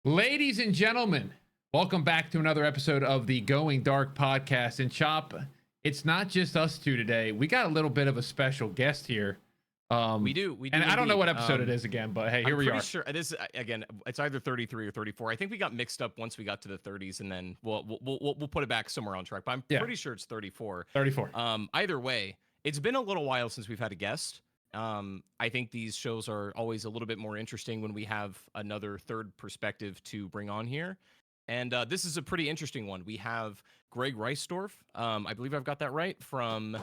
Ladies and gentlemen, welcome back to another episode of the Going Dark podcast. And Chop, it's not just us two today. We got a little bit of a special guest here. We do. And I don't know indeed. what episode it is again, but hey, here we are. I'm pretty sure this again. It's either 33 or 34. I think we got mixed up once we got to the 30s, and then we'll put it back somewhere on track. But I'm pretty sure it's 34. 34. Either way, it's been a little while since we've had a guest. I think these shows are always a little bit more interesting when we have another third perspective to bring on here. And this is a pretty interesting one. We have Greg Reisdorf. I believe I've got that right. From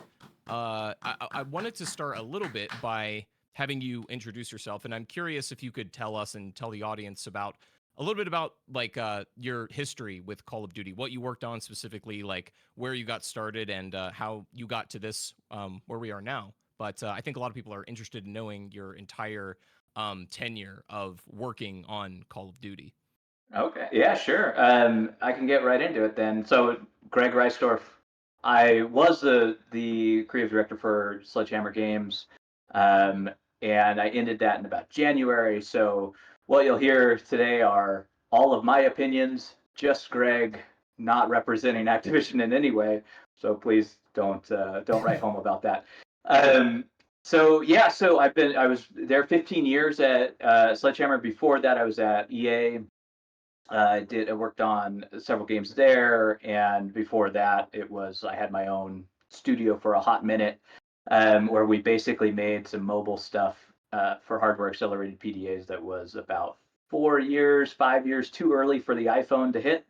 I wanted to start a little bit by having you introduce yourself, and I'm curious if you could tell us and tell the audience about a little bit about like your history with Call of Duty, what you worked on specifically, like where you got started, and how you got to this where we are now. But I think a lot of people are interested in knowing your entire tenure of working on Call of Duty. Okay, yeah, sure. I can get right into it then. So, Greg Reisdorf, I was the creative director for Sledgehammer Games, and I ended that in about January. So, what you'll hear today are all of my opinions, just Greg, not representing Activision in any way. So please don't write home about that. So I was there 15 years at Sledgehammer. Before that, I was at EA. I worked on several games there, and before that, I had my own studio for a hot minute, where we basically made some mobile stuff for hardware accelerated PDAs that was about 5 years too early for the iPhone to hit.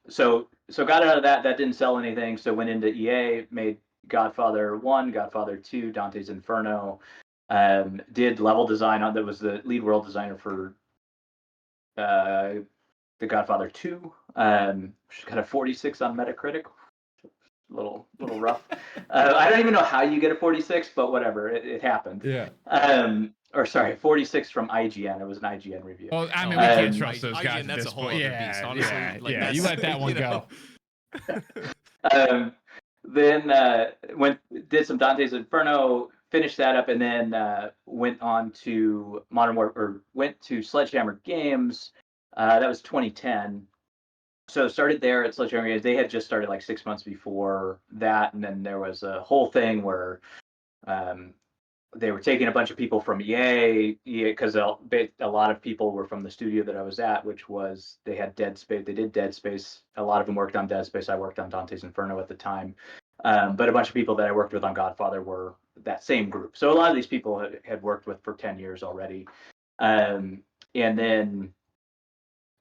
So got out of that. That didn't sell anything. So went into EA, made Godfather 1, Godfather 2, Dante's Inferno. Did level design on that. Was the lead world designer for the Godfather 2, which got a 46 on Metacritic. A little rough. I don't even know how you get a 46, but whatever, it happened. Yeah. Or sorry, 46 from IGN. It was an IGN review. Well, I mean, we can't trust those guys. IGN, that's this a whole point. other beast, honestly. Yeah, you let that one go. Then did some Dante's Inferno, finished that up, and then went on to went to Sledgehammer Games. That was 2010. So started there at Sledgehammer Games. They had just started like 6 months before that, and then there was a whole thing where they were taking a bunch of people from EA because a lot of people were from the studio that I was at, which was they had Dead Space. They did Dead Space. A lot of them worked on Dead Space. I worked on Dante's Inferno at the time. But a bunch of people that I worked with on Godfather were that same group. So a lot of these people had worked with for 10 years already. And then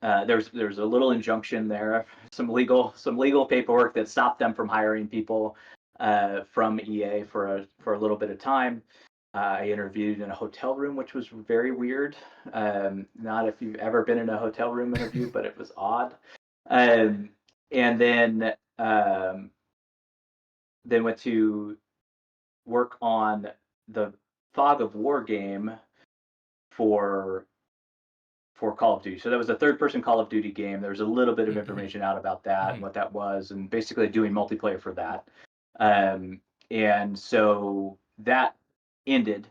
there's a little injunction there, some legal paperwork that stopped them from hiring people from EA for a little bit of time. I interviewed in a hotel room, which was very weird. Not if you've ever been in a hotel room interview, but it was odd. And then went to work on the Fog of War game for Call of Duty. So that was a third-person Call of Duty game. There was a little bit of information out about that and what that was, and basically doing multiplayer for that. And so that ended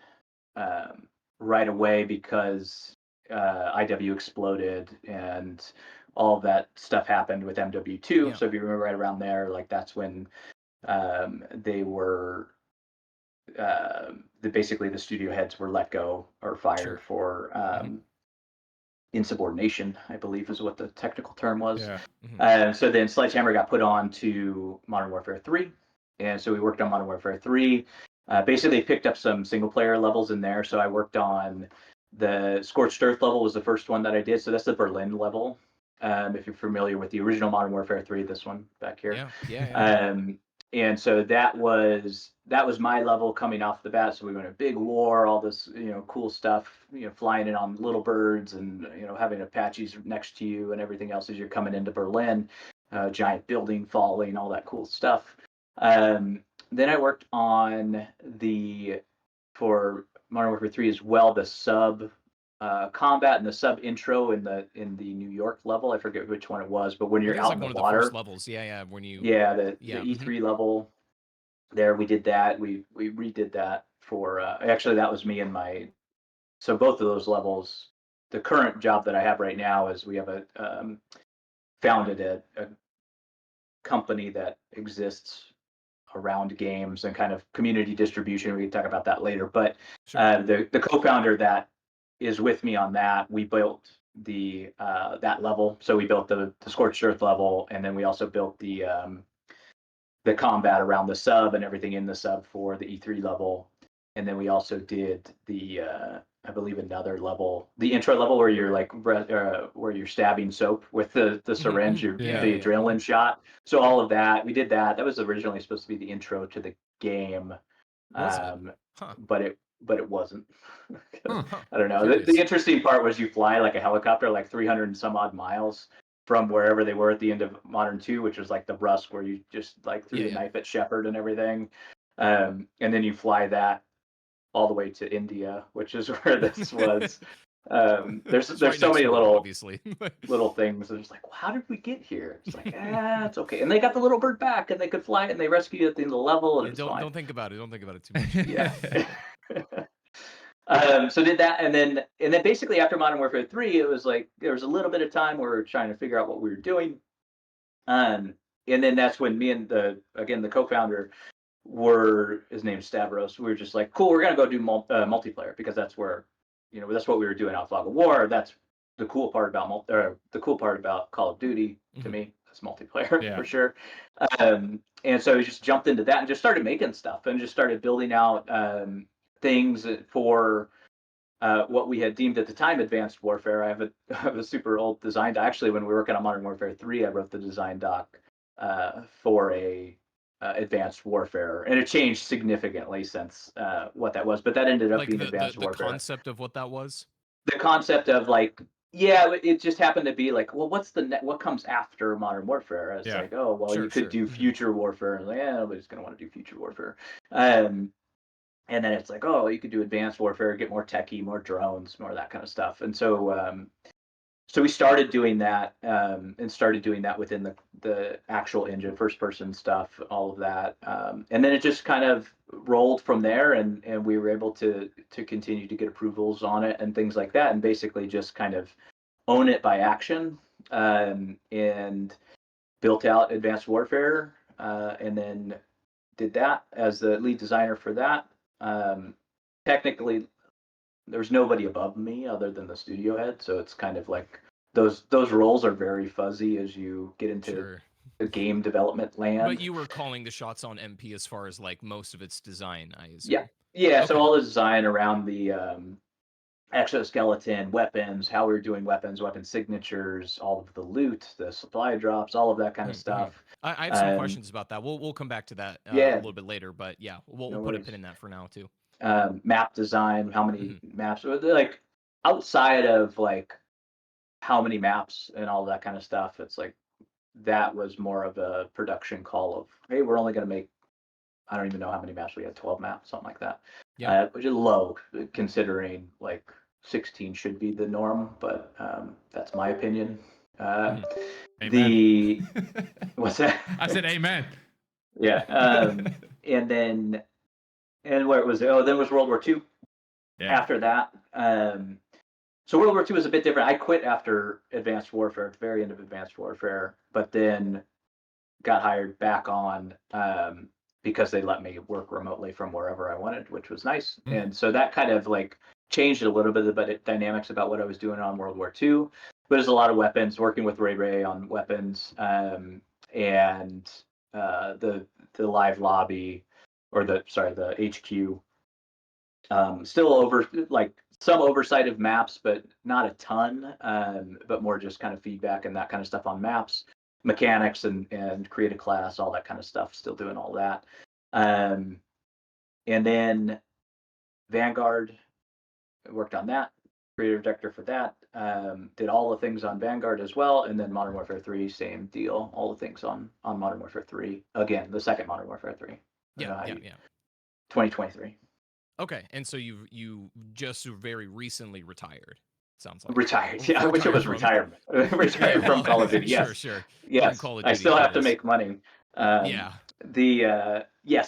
right away because IW exploded and all of that stuff happened with MW2. So if you remember right around there, like that's when they were basically the studio heads were let go or fired for insubordination, I believe is what the technical term was. Yeah. So then Sledgehammer got put on to Modern Warfare 3, and so we worked on Modern Warfare 3. Basically picked up some single player levels in there. So I worked on the Scorched Earth level was the first one that I did. So that's the Berlin level. If you're familiar with the original Modern Warfare 3, this one back here. Yeah. And so that was my level coming off the bat. So we went a big war, all this, cool stuff, flying in on little birds and, having Apaches next to you and everything else as you're coming into Berlin, giant building falling, all that cool stuff. Then I worked on for Modern Warfare 3 as well, the sub combat and the sub intro in the New York level. I forget which one it was, but when you're out in the water, one of the first levels, when you the E3 level, there we did that. We redid that for actually that was me and so both of those levels the current job that I have right now is we have founded a company that exists around games and kind of community distribution. We can talk about that later. But Sure. the co-founder that is with me on that, we built the that level. So we built the Scorched Earth level, and then we also built the combat around the sub and everything in the sub for the E3 level. And then we also did the I believe another level, the intro level where you're like where you're stabbing soap with the syringe, the adrenaline shot. So all of that, we did that. That was originally supposed to be the intro to the game, Was it? Huh. but it wasn't. Huh. I don't know. The interesting part was you fly like a helicopter, like 300 and some odd miles from wherever they were at the end of Modern 2, which was like the Rusk where you just like threw the knife at Shepard and everything. And then you fly that all the way to India, which is where this was. There's right so many door, little obviously. little things. It's like, well, how did we get here? It's like, it's okay. And they got the little bird back, and they could fly it, and they rescued it at the end of the level. And don't think about it. Don't think about it too much. Yeah. So did that, and then basically after Modern Warfare 3, it was like there was a little bit of time where we were trying to figure out what we were doing. And then that's when me and the co-founder his name's Stavros. We were just like, cool, we're gonna go do multiplayer because that's where, that's what we were doing out Fog of War. That's the cool part about Call of Duty to me. That's multiplayer for sure. And so we just jumped into that and just started making stuff and just started building out things for what we had deemed at the time advanced warfare. I have a super old design doc. Actually, when we were working on Modern Warfare 3, I wrote the design doc for a advanced warfare, and it changed significantly since what that was. But that ended up being advanced warfare. The concept of what that was. The concept of like, it just happened to be like, well, what comes after Modern Warfare? It's like, oh, well, you could do future warfare, and like, nobody's gonna want to do future warfare. And then it's like, oh, you could do advanced warfare, get more techie, more drones, more of that kind of stuff. And so so we started doing that and started doing that within the actual engine, first person stuff, all of that. And then it just kind of rolled from there, and we were able to continue to get approvals on it and things like that, and basically just kind of own it by action, and built out Advanced Warfare, and then did that as the lead designer for that. Technically, there's nobody above me other than the studio head, so it's kind of like those roles are very fuzzy as you get into the game development land. But you were calling the shots on MP as far as like most of its design, I assume. Yeah. Okay. So all the design around the exoskeleton, weapons, how we were doing weapon signatures, all of the loot, the supply drops, all of that kind of stuff. I have some questions about that. We'll come back to that a little bit later, but yeah, we'll put a pin in that for now too. Map design, how many maps, like outside of like how many maps and all that kind of stuff, it's like that was more of a production call of, hey, we're only going to make, I don't even know how many maps we had, 12 maps, something like that. Which is low considering like 16 should be the norm, but that's my opinion. What's that? I said amen. Yeah. And then where it was, then was World War II. After that. So World War II was a bit different. I quit after Advanced Warfare, at the very end of Advanced Warfare, but then got hired back on because they let me work remotely from wherever I wanted, which was nice. And so that kind of like changed a little bit of the dynamics about what I was doing on World War II. But there's a lot of weapons, working with Ray on weapons, and the live lobby, or the HQ. Still over like some oversight of maps, but not a ton, but more just kind of feedback and that kind of stuff on maps, mechanics and create a class, all that kind of stuff, still doing all that. And then Vanguard, worked on that, creative director for that, did all the things on Vanguard as well, and then Modern Warfare 3, same deal, all the things on Modern Warfare 3, again, the second Modern Warfare 3. 2023. Okay, and so you just very recently retired. Sounds like retired. Yeah, I wish it was retirement. Retired from Call of Duty. Yes, sure. Yes, I still have to make money. Yes.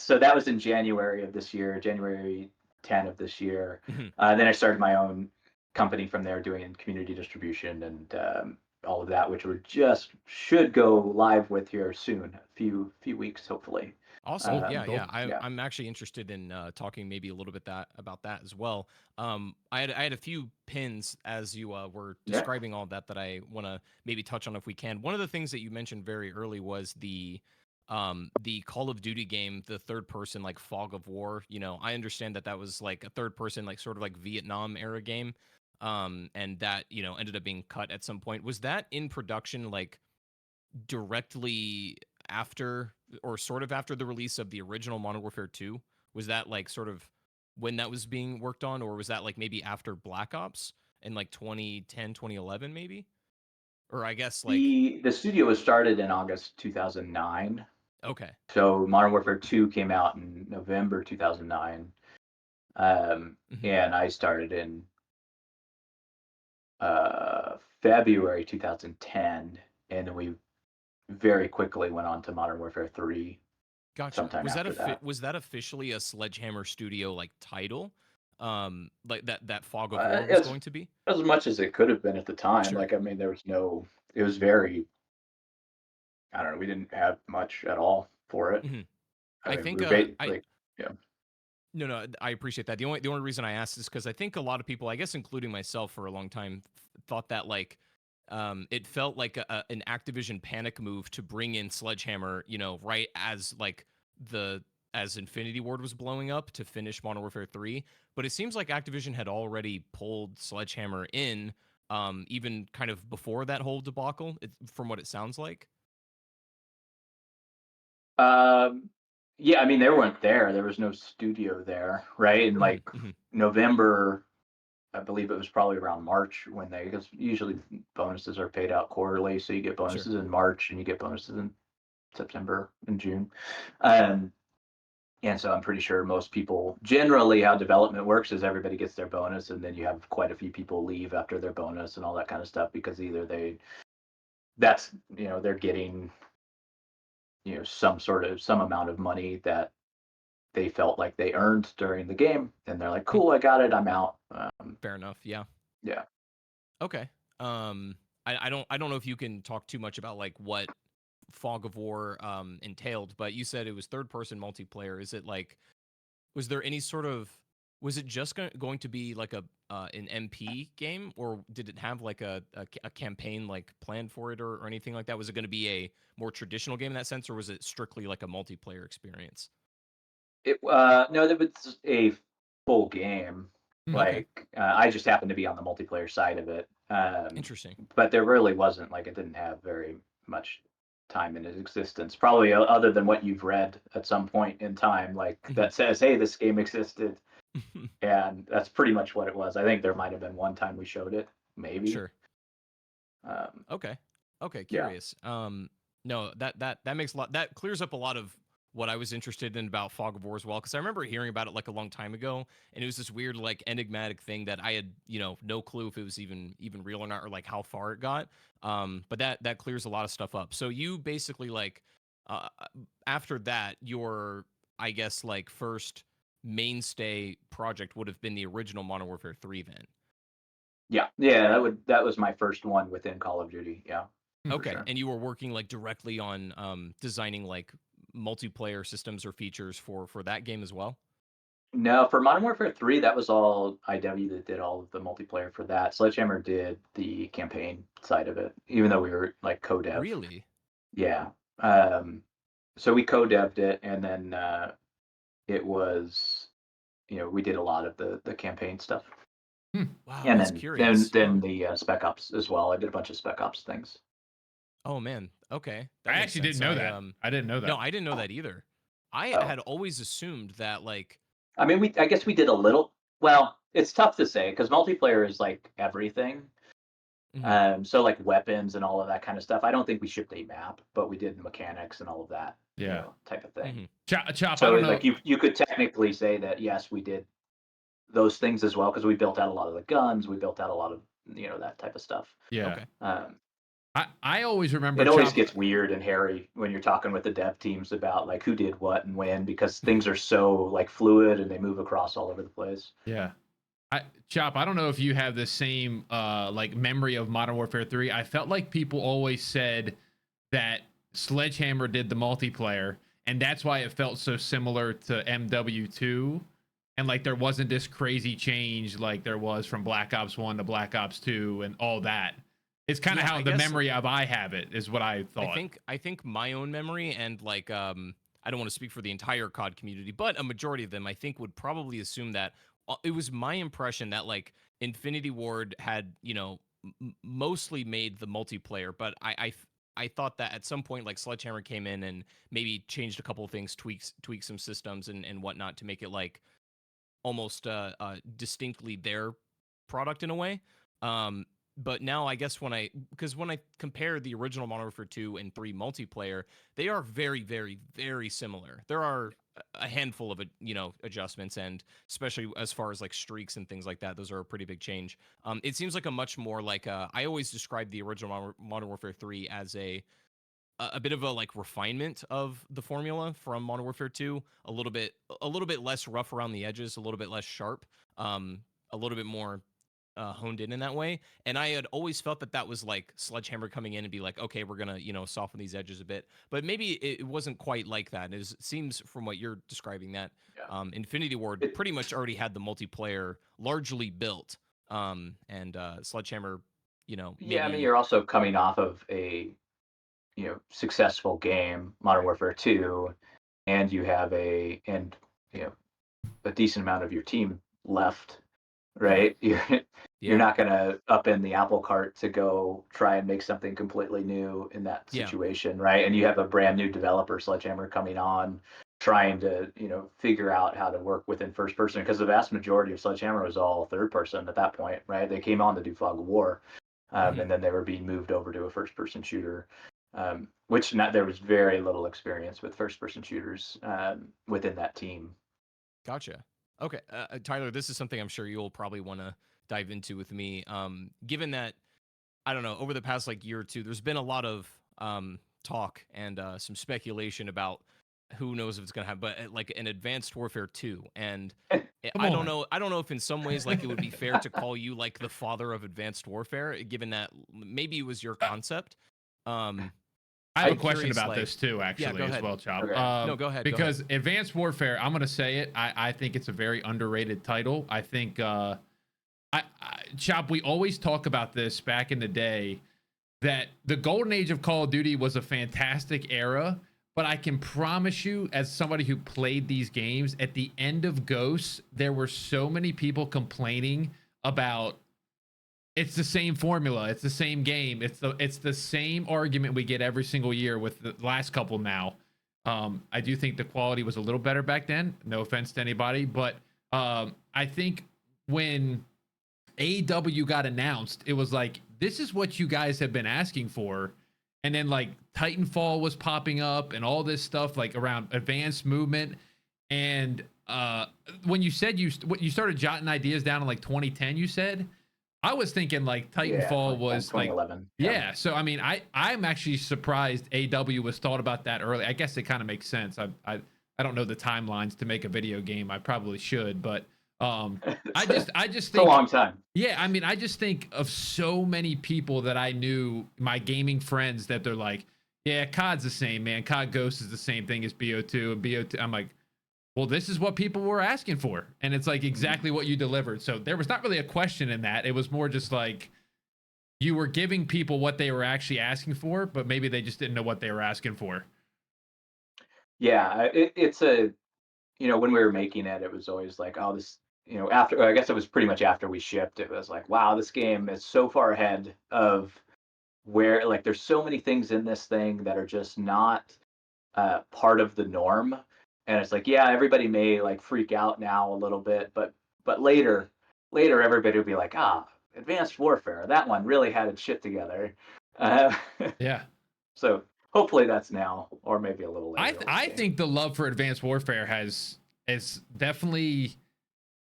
So that was in January of this year, January 10 of this year. Then I started my own company from there doing community distribution and all of that, which should go live with here soon, a few weeks hopefully. Awesome. Yeah, cool. yeah. Yeah. I'm actually interested in talking maybe a little bit about that as well. I had a few pins as you were Yeah. describing all that I want to maybe touch on if we can. One of the things that you mentioned very early was the Call of Duty game, the third person like Fog of War. You know, I understand that was like a third person like sort of like Vietnam era game. And that, you know, ended up being cut at some point. Was that in production like directly after or sort of after the release of the original Modern Warfare 2? Was that like sort of when that was being worked on, or was that like maybe after Black Ops in like 2010, 2011 maybe? Or I guess like The studio was started in August 2009. okay. So Modern Warfare 2 came out in November 2009. And I started in February 2010, and then we very quickly went on to Modern Warfare 3 Gotcha. sometime after that. Was that officially a Sledgehammer Studio like title? Like that Fog of War was going to be? As much as it could have been at the time. Sure. Like, I mean, there was no, it was very, I don't know, we didn't have much at all for it. Mhm. I I mean, think we were I like, yeah. no, I appreciate that. The only reason I asked is because I think a lot of people, I guess including myself for a long time, thought that like it felt like an Activision panic move to bring in Sledgehammer, you know, right as like as Infinity Ward was blowing up to finish Modern Warfare 3. But it seems like Activision had already pulled Sledgehammer in, even kind of before that whole debacle, from what it sounds like. Yeah, I mean, they weren't there. There was no studio there, right? And like Mm-hmm. November, I believe it was probably around March because usually bonuses are paid out quarterly. So you get Sure. bonuses in March and you get bonuses in September and June. Um, and so I'm pretty sure most people, generally how development works is everybody gets their bonus and then you have quite a few people leave after their bonus and all that kind of stuff because either they're getting, some amount of money that they felt like they earned during the game, and they're like, "Cool, I got it. I'm out." Fair enough. Yeah. Yeah. Okay. I don't know if you can talk too much about like what Fog of War entailed, but you said it was third person multiplayer. Is it like was there any sort of was it just going to be like an MP game, or did it have like a campaign like planned for it, or anything like that? Was it going to be a more traditional game in that sense, or was it strictly like a multiplayer experience? No, that was a full game. Okay, Like, I just happened to be on the multiplayer side of it, interesting. but there really wasn't like it didn't have very much time in its existence. Probably other than what you've read at some point in time, like that says, "Hey, this game existed," and that's pretty much what it was. I think there might have been one time we showed it, maybe. Sure. Um, Okay. Okay, yeah. curious. No, that makes a lot that clears up a lot of what I was interested in about Fog of War as well, because I remember hearing about it like a long time ago, and it was this weird like enigmatic thing that I had, you know, no clue if it was even real or not, or like how far it got. But that clears a lot of stuff up. So you basically like uh after that, your I guess like first mainstay project would have been the original Modern Warfare 3 then. Yeah, that was my first one within Call of Duty. Yeah, for Okay, sure. and you were working like directly on designing like multiplayer systems or features for that game as well. No, for Modern Warfare 3, that was all IW that did all of the multiplayer for that. Sledgehammer did the campaign side of it, even though we were like co-dev. Really? Yeah. Um, so we co-deved it, and then it was, we did a lot of the campaign stuff, Wow, and that's then curious. Huh. the Spec Ops as well. I did a bunch of Spec Ops things. Oh man. Okay, I that makes actually didn't sense. know that. I didn't know No, that. I didn't know that either. I Oh, had always assumed that like I mean, I guess we did a little. Well, it's tough to say because multiplayer is like everything. mhm, So like weapons and all of that kind of stuff. I don't think we shipped a map, but we did mechanics and all of that, Yeah. type of thing. mhm. Chop, I So don't like know. you could technically say that yes, we did those things as well because we built out a lot of the guns, we built out a lot of that type of stuff. Yeah. Okay. Um, I always remember it always Chop. gets weird and hairy when you're talking with the dev teams about like who did what and when because things are so like fluid and they move across all over the place. Yeah. Chop, I don't know if you have the same like memory of Modern Warfare 3. I felt like people always said that Sledgehammer did the multiplayer, and that's why it felt so similar to MW2. And like there wasn't this crazy change like there was from Black Ops 1 to Black Ops 2 and all that. It's kind of how the memory of I have it is what I thought. I think my own memory and like I don't want to speak for the entire COD community, but a majority of them I think would probably assume that it was my impression that like Infinity Ward had, you know, mostly made the multiplayer, but I thought that at some point like Sledgehammer came in and maybe changed a couple of things, tweaked some systems and whatnot to make it like almost distinctly their product in a way. But now I guess when I compare the original Modern Warfare 2 and 3 multiplayer, they are very, very, very similar. There are a handful of adjustments, and especially as far as like streaks and things like that, those are a pretty big change. It seems like a much more like I always describe the original Modern Warfare 3 as a bit of a like refinement of the formula from Modern Warfare 2, a little bit less rough around the edges, a little bit less sharp, a little bit more honed in that way. And I had always felt that was like Sledgehammer coming in and be like, okay, we're gonna soften these edges a bit, but maybe it wasn't quite like that. It seems from what you're describing that Infinity Ward pretty much already had the multiplayer largely built, and Sledgehammer, Yeah, I mean, you're also coming off of a successful game, Modern Warfare 2, and you have a decent amount of your team left, right? You're not going to upend the apple cart to go try and make something completely new in that situation, right? And you have a brand new developer, Sledgehammer, coming on, trying to figure out how to work within first person, because the vast majority of Sledgehammer was all third person at that point, right? They came on to do Fog of War, and then they were being moved over to a first person shooter. There was very little experience with first-person shooters within that team. Gotcha. Okay, Tyler, this is something I'm sure you'll probably want to dive into with me. Given that, I don't know, over the past like year or two, there's been a lot of talk and some speculation about who knows if it's gonna happen, but like an Advanced Warfare 2, and I don't know if in some ways like it would be fair to call you like the father of Advanced Warfare, given that maybe it was your concept. I have a question about this too, actually, as well, Chop. Okay. No, go ahead. Because Advanced Warfare, I'm going to say it. I think it's a very underrated title. I think, Chop, we always talk about this back in the day, that the golden age of Call of Duty was a fantastic era, but I can promise you, as somebody who played these games, at the end of Ghosts, there were so many people complaining about it's the same formula, it's the same game, it's the same argument we get every single year with the last couple now. I do think the quality was a little better back then. No offense to anybody, but I think when AEW got announced, it was like, this is what you guys have been asking for. And then like Titanfall was popping up and all this stuff like around advanced movement. And when you said you started jotting ideas down in like 2010, you said, I was thinking like Titanfall was 2011. Like, yeah. So, I mean, I'm actually surprised AW was thought about that early. I guess it kind of makes sense. I don't know the timelines to make a video game. I probably should, but I just think it's a long time. Yeah. I mean, I just think of so many people that I knew, my gaming friends, that they're like, yeah, COD's the same, man. COD Ghost is the same thing as BO2 and BO2. I'm like, well, this is what people were asking for. And it's like exactly what you delivered. So there was not really a question in that. It was more just like you were giving people what they were actually asking for, but maybe they just didn't know what they were asking for. Yeah, it's a, when we were making it, it was always like, oh, this, after, I guess it was pretty much after we shipped, it was like, wow, this game is so far ahead of where, like, there's so many things in this thing that are just not part of the norm. And it's like, yeah, everybody may like freak out now a little bit, but later everybody will be like, Advanced Warfare, that one really had its shit together. Yeah. So hopefully that's now, or maybe a little later. I think the love for Advanced Warfare is definitely.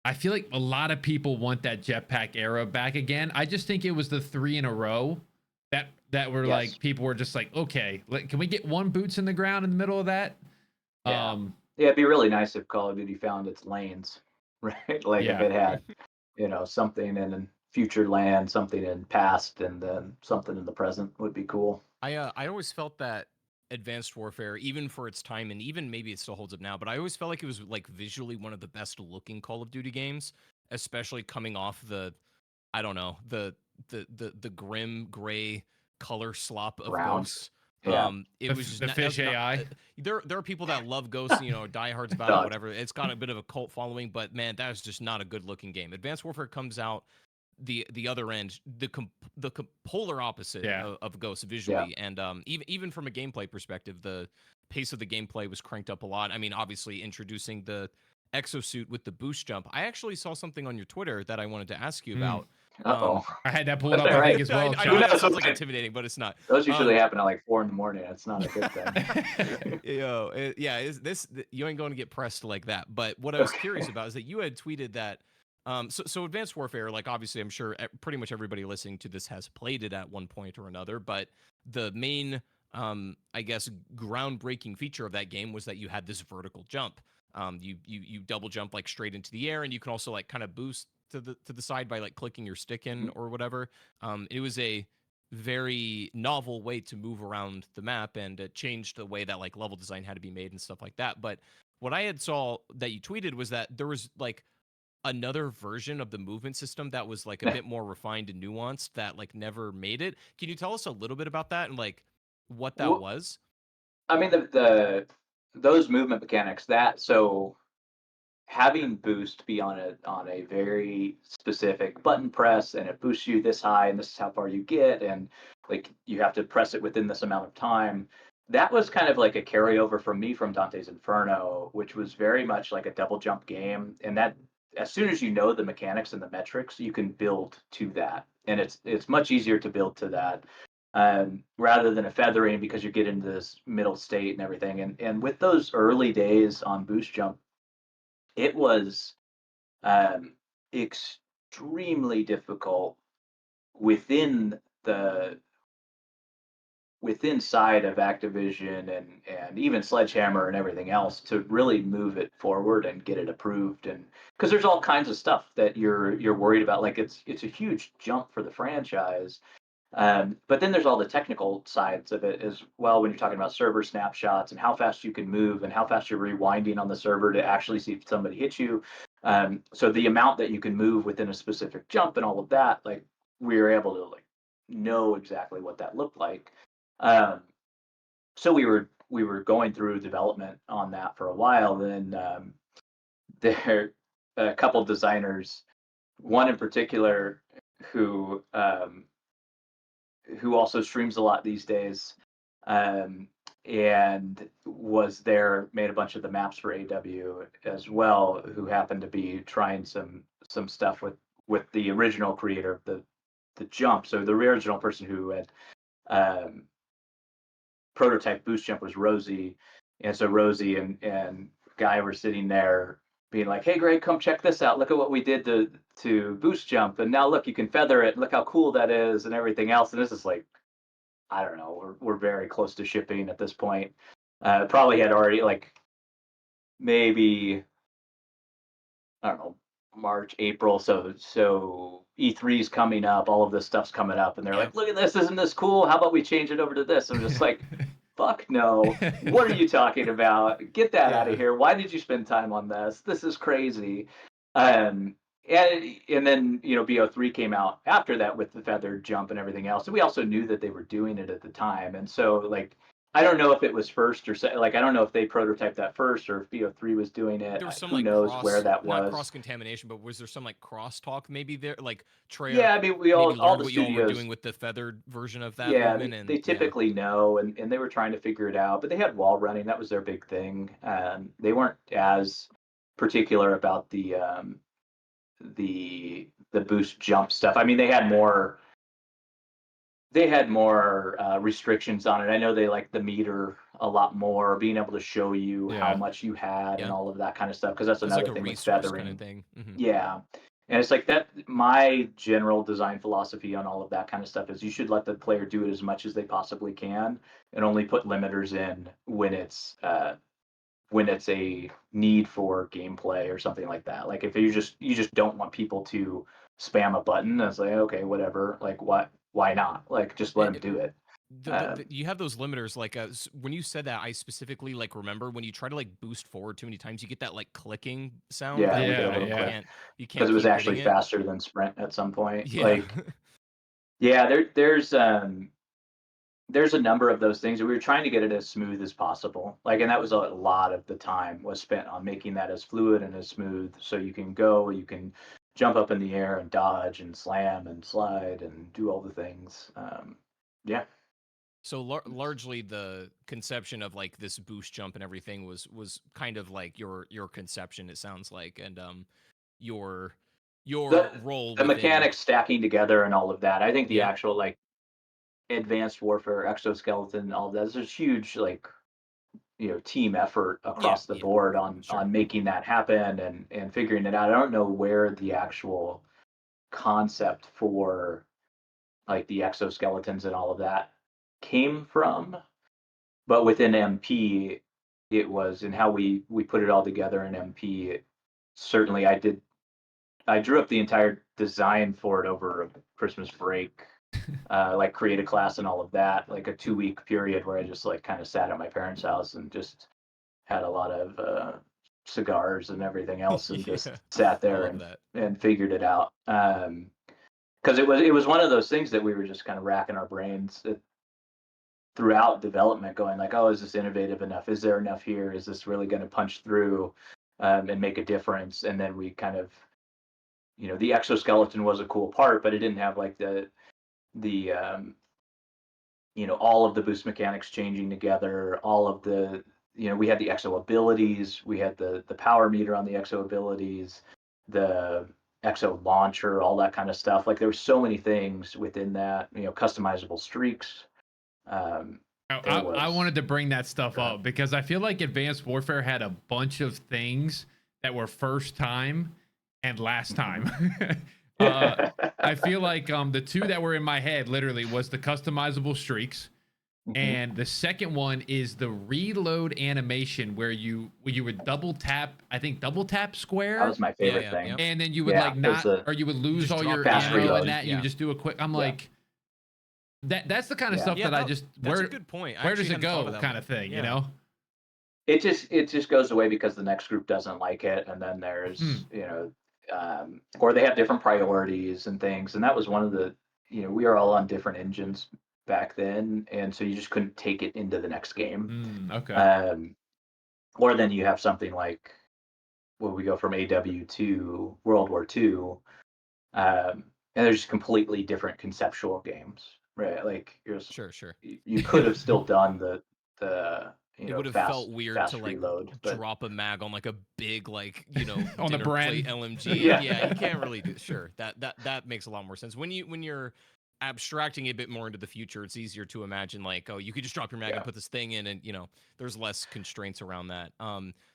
I feel like a lot of people want that jetpack era back again. I just think it was the 3 in a row that were like, people were just like, okay, can we get one boots in the ground in the middle of that? Yeah. Yeah, it'd be really nice if Call of Duty found its lanes, right? Like if it had something in future land, something in past, and then something in the present would be cool. I always felt that Advanced Warfare, even for its time, and even maybe it still holds up now, but I always felt like it was like visually one of the best looking Call of Duty games, especially coming off I don't know, the grim gray color slop of Round. Ghosts. Yeah. It was just The fish AI. there are people that love Ghosts, diehards about it, God. whatever. It's got a bit of a cult following, but man, that is just not a good looking game. Advanced Warfare comes out the other end, the polar opposite of Ghosts visually, and even from a gameplay perspective, the pace of the gameplay was cranked up a lot. I mean, obviously introducing the exosuit with the boost jump. I actually saw something on your Twitter that I wanted to ask you about. Uh-oh. I had that pulled up, All I right. think, as well. I know that Chad. sounds like intimidating, but it's not. Those usually happen at like 4 a.m. It's not a good thing. You ain't going to get pressed like that. But what I was curious about is that you had tweeted that. So Advanced Warfare, like obviously, I'm sure pretty much everybody listening to this has played it at one point or another. But the main, I guess, groundbreaking feature of that game was that you had this vertical jump. You double jump like straight into the air, and you can also like kind of boost to the side by like clicking your stick in or whatever. It was a very novel way to move around the map, and it changed the way that like level design had to be made and stuff like that. But what I had saw that you tweeted was that there was like another version of the movement system that was like a bit more refined and nuanced that like never made it. Can you tell us a little bit about that and like what that was? I mean, those movement mechanics, so having boost be on a very specific button press, and it boosts you this high, and this is how far you get, and like you have to press it within this amount of time. That was kind of like a carryover from me from Dante's Inferno, which was very much like a double jump game, and that as soon as you know the mechanics and the metrics, you can build to that, and it's much easier to build to that, rather than a feathering, because you get into this middle state and everything. And with those early days on boost jump, it was extremely difficult within the within side of Activision and even Sledgehammer and everything else to really move it forward and get it approved. And because there's all kinds of stuff that you're worried about, like it's a huge jump for the franchise. But then there's all the technical sides of it as well, when you're talking about server snapshots and how fast you can move and how fast you're rewinding on the server to actually see if somebody hits you. So the amount that you can move within a specific jump and all of that, like we were able to like know exactly what that looked like. Um, so we were going through development on that for a while. Then there a couple of designers, one in particular who also streams a lot these days, um, and was there, made a bunch of the maps for AW as well, who happened to be trying some stuff with the original creator of the jump. So the original person who had um, prototype boost jump was Rosie, and so Rosie and Guy were sitting there being like, "Hey, Greg, come check this out. Look at what we did to boost jump, and now look, you can feather it. Look how cool that is, and everything else." And this is like, I don't know, we're very close to shipping at this point. Probably had already like maybe, I don't know, March, April. So E3's coming up, all of this stuff's coming up, and they're like, "Look at this, isn't this cool? How about we change it over to this?" I'm just like, fuck no. What are you talking about? Get that out of here. Why did you spend time on this? This is crazy. And then BO3 came out after that with the feathered jump and everything else. And we also knew that they were doing it at the time. And so like, I don't know if it was first or like, I don't know if they prototyped that first or if BO3 was doing it. There was some Who like knows where that not was. cross contamination, but was there some like cross talk maybe there? Like Treyarch Yeah, I mean, we maybe all learned the what y'all were studios doing with the feathered version of that Yeah, movement, and they typically know, and they were trying to figure it out, but they had wall running. That was their big thing. They weren't as particular about the boost jump stuff. I mean, they had more restrictions on it. I know they liked the meter a lot more, being able to show you how much you had and all of that kind of stuff, because that's so it's another like a thing with resource feathering. kind of thing. Mm-hmm. Yeah. And it's like that. My general design philosophy on all of that kind of stuff is you should let the player do it as much as they possibly can, and only put limiters in when it's when it's a need for gameplay or something like that. Like if you just don't want people to spam a button, it's like okay, whatever. Like why not? Like just let them do it. You have those limiters like when you said that I specifically like remember when you try to like boost forward too many times you get that like clicking sound Yeah, that we get a Yeah, little yeah. click you because can't it was keep actually hitting it. faster than sprint at some point. Yeah. Like yeah, there's a number of those things. We were trying to get it as smooth as possible. Like, and that was a lot of the time was spent on making that as fluid and as smooth. So you can jump up in the air and dodge and slam and slide and do all the things. Yeah. So largely the conception of like this boost jump and everything was kind of like your conception it sounds like and your The role the within. mechanics stacking together and all of that. I think the Yeah. actual like advanced warfare exoskeleton, all of that is a huge like team effort Yeah, across the yeah. board on Sure. making that happen and figuring it out. I don't know where the actual concept for like the exoskeletons and all of that came from, but within MP it was and how we put it all together in MP. Certainly, I drew up the entire design for it over a Christmas break. Like create a class and all of that, like a 2 week period where I just like kind of sat at my parents' house and just had a lot of cigars and everything else and just Yeah. sat I there love that. and figured it out. Because it was one of those things that we were just kind of racking our brains throughout development, going like, oh, is this innovative enough? Is there enough here? Is this really going to punch through and make a difference? And then we kind of, the exoskeleton was a cool part, but it didn't have like the all of the boost mechanics changing together, all of the we had the exo abilities, we had the power meter on the exo abilities, the exo launcher, all that kind of stuff. Like there were so many things within that, customizable streaks. There I was wanted to bring that stuff up because I feel like Advanced Warfare had a bunch of things that were first time and last time. I feel like the two that were in my head literally was the customizable streaks, and the second one is the reload animation where you would double tap square, that was my Yeah, favorite yeah, thing. yeah. and then you would Yeah, like it was not the or you would lose just all drop your the fast ammo reload. and that and you Yeah. just do a quick. I'm Yeah. like that's the kind of Yeah. stuff Yeah, that I just that's a good point. I where actually does it hadn't thought go of that kind one. of thing, Yeah. you know? It just goes away because the next group doesn't like it, and then there's or they have different priorities and things, and that was one of the we are all on different engines back then, and so you just couldn't take it into the next game. Okay. Or then you have something like when we go from AW to World War II, and they're just completely different conceptual games, right? Like Sure, sure. you could have still done the It would have fast felt weird to fast like reload, but drop a mag on like a big like On the dinner plate Bren. LMG. yeah, Yeah, you can't really do. Sure, that makes a lot more sense when you're abstracting a bit more into the future. It's easier to imagine like, oh, you could just drop your mag yeah, and put this thing in, and there's less constraints around that.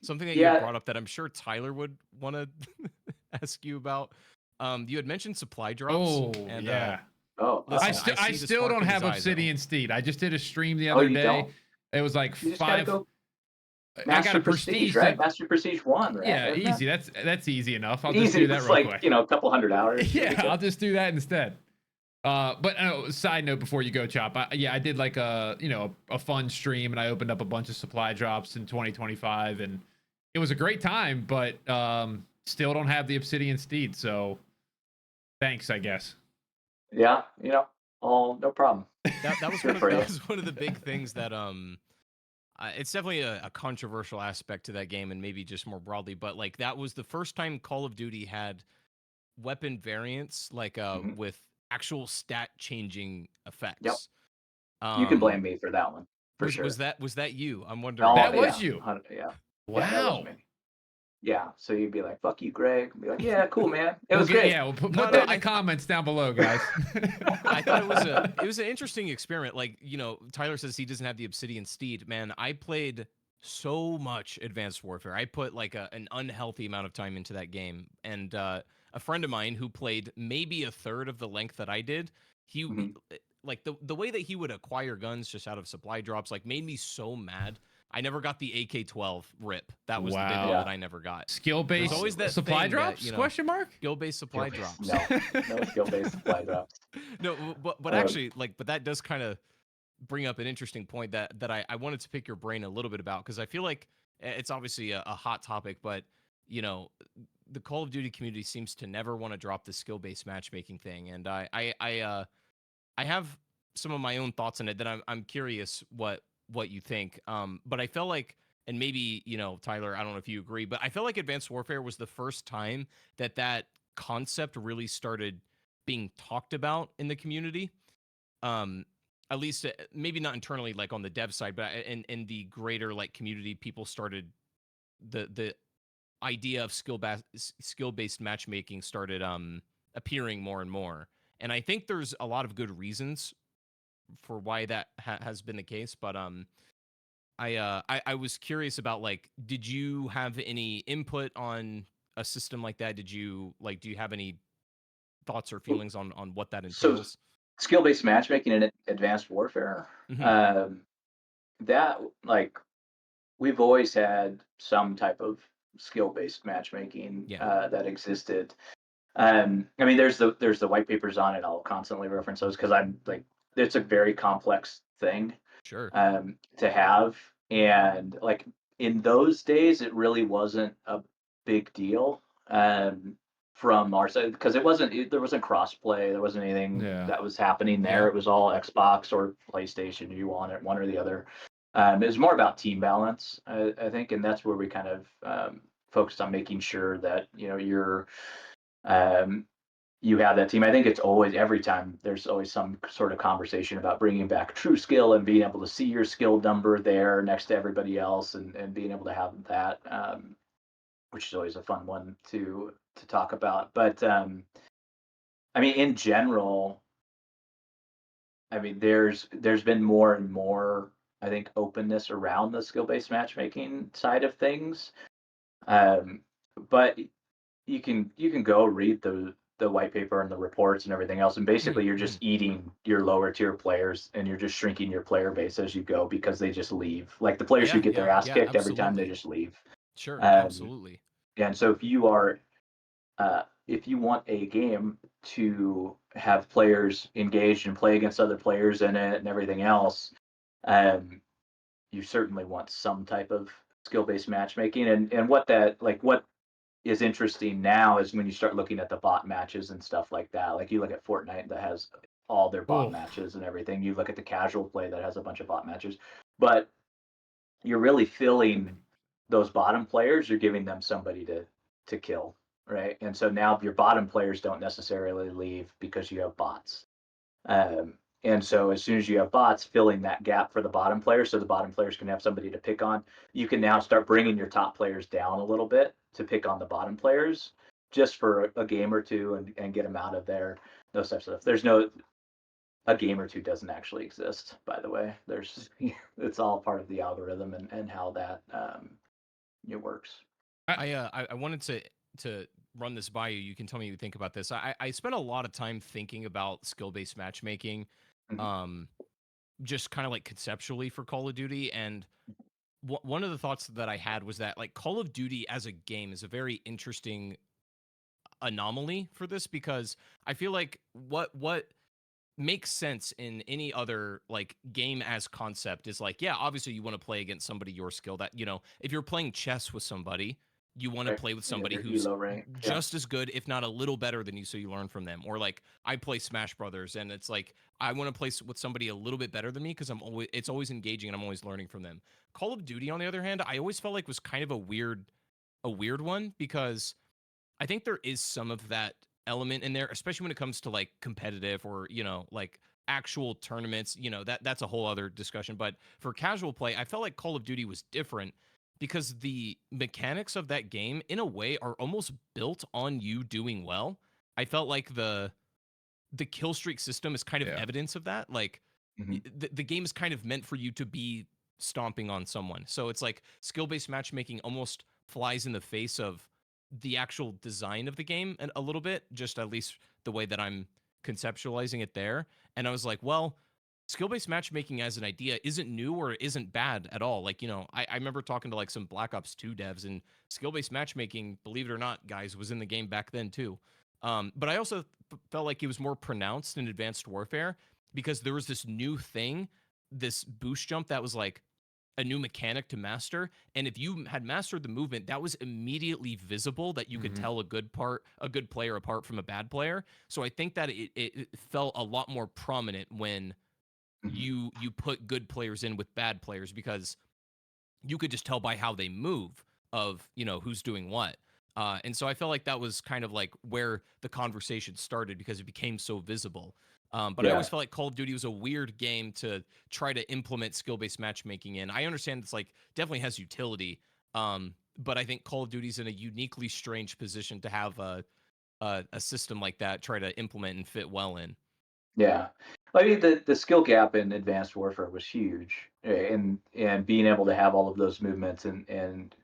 Something that you had yeah. brought up that I'm sure Tyler would want to ask you about. You had mentioned supply drops, Oh and yeah. Oh, listen, I I see the still spark don't in his have eyes, though. Obsidian Steed. I just did a stream the oh, other you day. don't. It was like You just gotta 5. go I got Master a Prestige, prestige right? thing. Master Prestige one, right? Yeah, Isn't that easy. That's easy enough. I'll just easy? do that It's real like quick. a couple hundred hours. You'll be Yeah, good. I'll just do that instead. But side note before you go, Chop. I did like a fun stream, and I opened up a bunch of supply drops in 2025, and it was a great time. But still don't have the Obsidian Steed, so thanks, I guess. Yeah, all no problem. That was Good one of for you. that was one of the big things that it's definitely a controversial aspect to that game and maybe just more broadly, but like that was the first time Call of Duty had weapon variants like Mhm. with actual stat changing Yep, effects. you can Um blame me for that one for was sure. was that you? I'm wondering. Oh That yeah, was you. yeah, yeah, that was Wow. me. Yeah, so you'd be like, "Fuck you, Greg." Be like, "Yeah, cool, man. It We'll was get great." yeah. We'll No, put no, that in the comments down below, guys. I thought it was an interesting experiment. Like, Tyler says he doesn't have the Obsidian Steed. Man, I played so much Advanced Warfare. I put like an unhealthy amount of time into that game. And a friend of mine who played maybe a third of the length that I did, he Mhm. like the way that he would acquire guns just out of supply drops like made me so mad I never got the AK-12 rip. That was the big Wow. one that I never got. Skill-based There's always that supply thing drops? that, you know, Question mark? skill-based supply drops. No skill-based supply drops. No, but actually, like, but that does kind of bring up an interesting point that I wanted to pick your brain a little bit about, because I feel like it's obviously a hot topic, but you know, the Call of Duty community seems to never want to drop the skill-based matchmaking thing, and I have some of my own thoughts on it that I'm curious what you think. But I felt like, and maybe, you know, Tyler, I don't know if you agree, but I felt like Advanced Warfare was the first time that concept really started being talked about in the community. Um, at least maybe not internally, like on the dev side, but in the greater like community, people started the idea of skill-based matchmaking started appearing more and more. And I think there's a lot of good reasons for why that has been the case. But I was curious about, like, did you have any input on a system like that? Did you like, do you have any thoughts or feelings on what that So entails? skill-based matchmaking in Advanced Warfare, Mhm. that like we've always had some type of skill-based matchmaking Yeah, that existed. I mean, there's the white papers on it. I'll constantly reference those because I'm like, it's a very complex thing sure. to have, and like in those days, it really wasn't a big deal from our side because there wasn't crossplay, there wasn't anything Yeah. that was happening there. Yeah. It was all Xbox or PlayStation. You want it, one or the other. It was more about team balance, I think, and that's where we kind of focused on making sure that um, you have that team. I think it's always every time there's always some sort of conversation about bringing back true skill and being able to see your skill number there next to everybody else, and being able to have that, which is always a fun one to talk about. But I mean, in general, I mean, there's been more and more, I think, openness around the skill based matchmaking side of things. Um, but you can go read the white paper and the reports and everything else, and basically you're just Mhm. eating your lower tier players and you're just shrinking your player base as you go because they just leave. Like the players who Yeah, get their yeah, ass yeah, kicked every time, they absolutely. just leave. Sure, Um, absolutely. and so if you want a game to have players engaged and play against other players in it and everything else, um, you certainly want some type of skill based matchmaking. And what is interesting now is when you start looking at the bot matches and stuff like that. Like you look at Fortnite that has all their bot Oh, matches and everything. You look at the casual play that has a bunch of bot matches, but you're really filling those bottom players. You're giving them somebody to kill, right? And so now your bottom players don't necessarily leave because you have bots. And so as soon as you have bots filling that gap for the bottom players, so the bottom players can have somebody to pick on, you can now start bringing your top players down a little bit to pick on the bottom players just for a game or two and get them out of there. Those types of stuff. There's no a game or two doesn't actually exist, by the way. There's it's all part of the algorithm and how that it works. I wanted to run this by you. You can tell me what you think about this. I spent a lot of time thinking about skill-based matchmaking, Mhm. um, just kind of like conceptually for Call of Duty. And one of the thoughts that I had was that, like, Call of Duty as a game is a very interesting anomaly for this, because I feel like what makes sense in any other like game as concept is like, yeah, obviously you want to play against somebody your skill, that, you know, if you're playing chess with somebody, you want to Right. play with You have somebody your who's elo rank. Yeah. just as good, if not a little better than you, so you learn from them. Or like, I play Smash Brothers, and it's like I want to play with somebody a little bit better than me because it's always engaging and I'm always learning from them. Call of Duty, on the other hand, I always felt like was kind of a weird one, because I think there is some of that element in there, especially when it comes to like competitive, or, you know, like actual tournaments. You know, that's a whole other discussion. But for casual play, I felt like Call of Duty was different because the mechanics of that game, in a way, are almost built on you doing well. I felt like the kill streak system is kind of yeah. evidence of that. Like, Hmm. the game is kind of meant for you to be stomping on someone. So it's like skill-based matchmaking almost flies in the face of the actual design of the game, and a little bit, just at least the way that I'm conceptualizing it there. And I was like, well, skill-based matchmaking as an idea isn't new or isn't bad at all. Like, I remember talking to like some Black Ops 2 devs, and skill-based matchmaking, believe it or not, guys, was in the game back then too. But I also felt like it was more pronounced in Advanced Warfare because there was this new thing, this boost jump that was like a new mechanic to master. And if you had mastered the movement, that was immediately visible, that you could tell a good player apart from a bad player. So I think that it felt a lot more prominent when you put good players in with bad players, because you could just tell by how they move of, who's doing what. And so I felt like that was kind of like where the conversation started, because it became so visible. But I always felt like Call of Duty was a weird game to try to implement skill-based matchmaking in. I understand it's like definitely has utility, but I think Call of Duty's in a uniquely strange position to have a system like that try to implement and fit well in. Yeah. I mean, the skill gap in Advanced Warfare was huge, and being able to have all of those movements and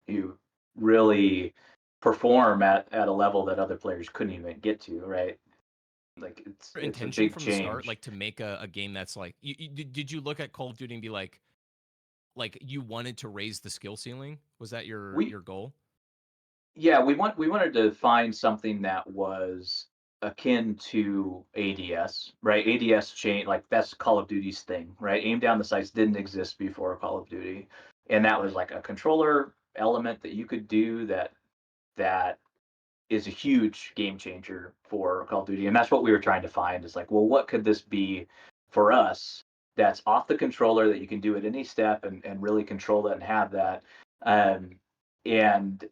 you really perform at a level that other players couldn't even get to, right? Like it's a Intention big from the start, change. like to make a game that's like, did you look at Call of Duty and be like you wanted to raise the skill ceiling? Was that your We goal? Yeah, we wanted to find something that was akin to ADS, right? ADS chain, like that's Call of Duty's thing, right? Aim down the sights didn't exist before Call of Duty, and that was like a controller element that you could do that is a huge game changer for Call of Duty, and that's what we were trying to find. Is like, well, what could this be for us that's off the controller that you can do at any step and really control that and have that, um, and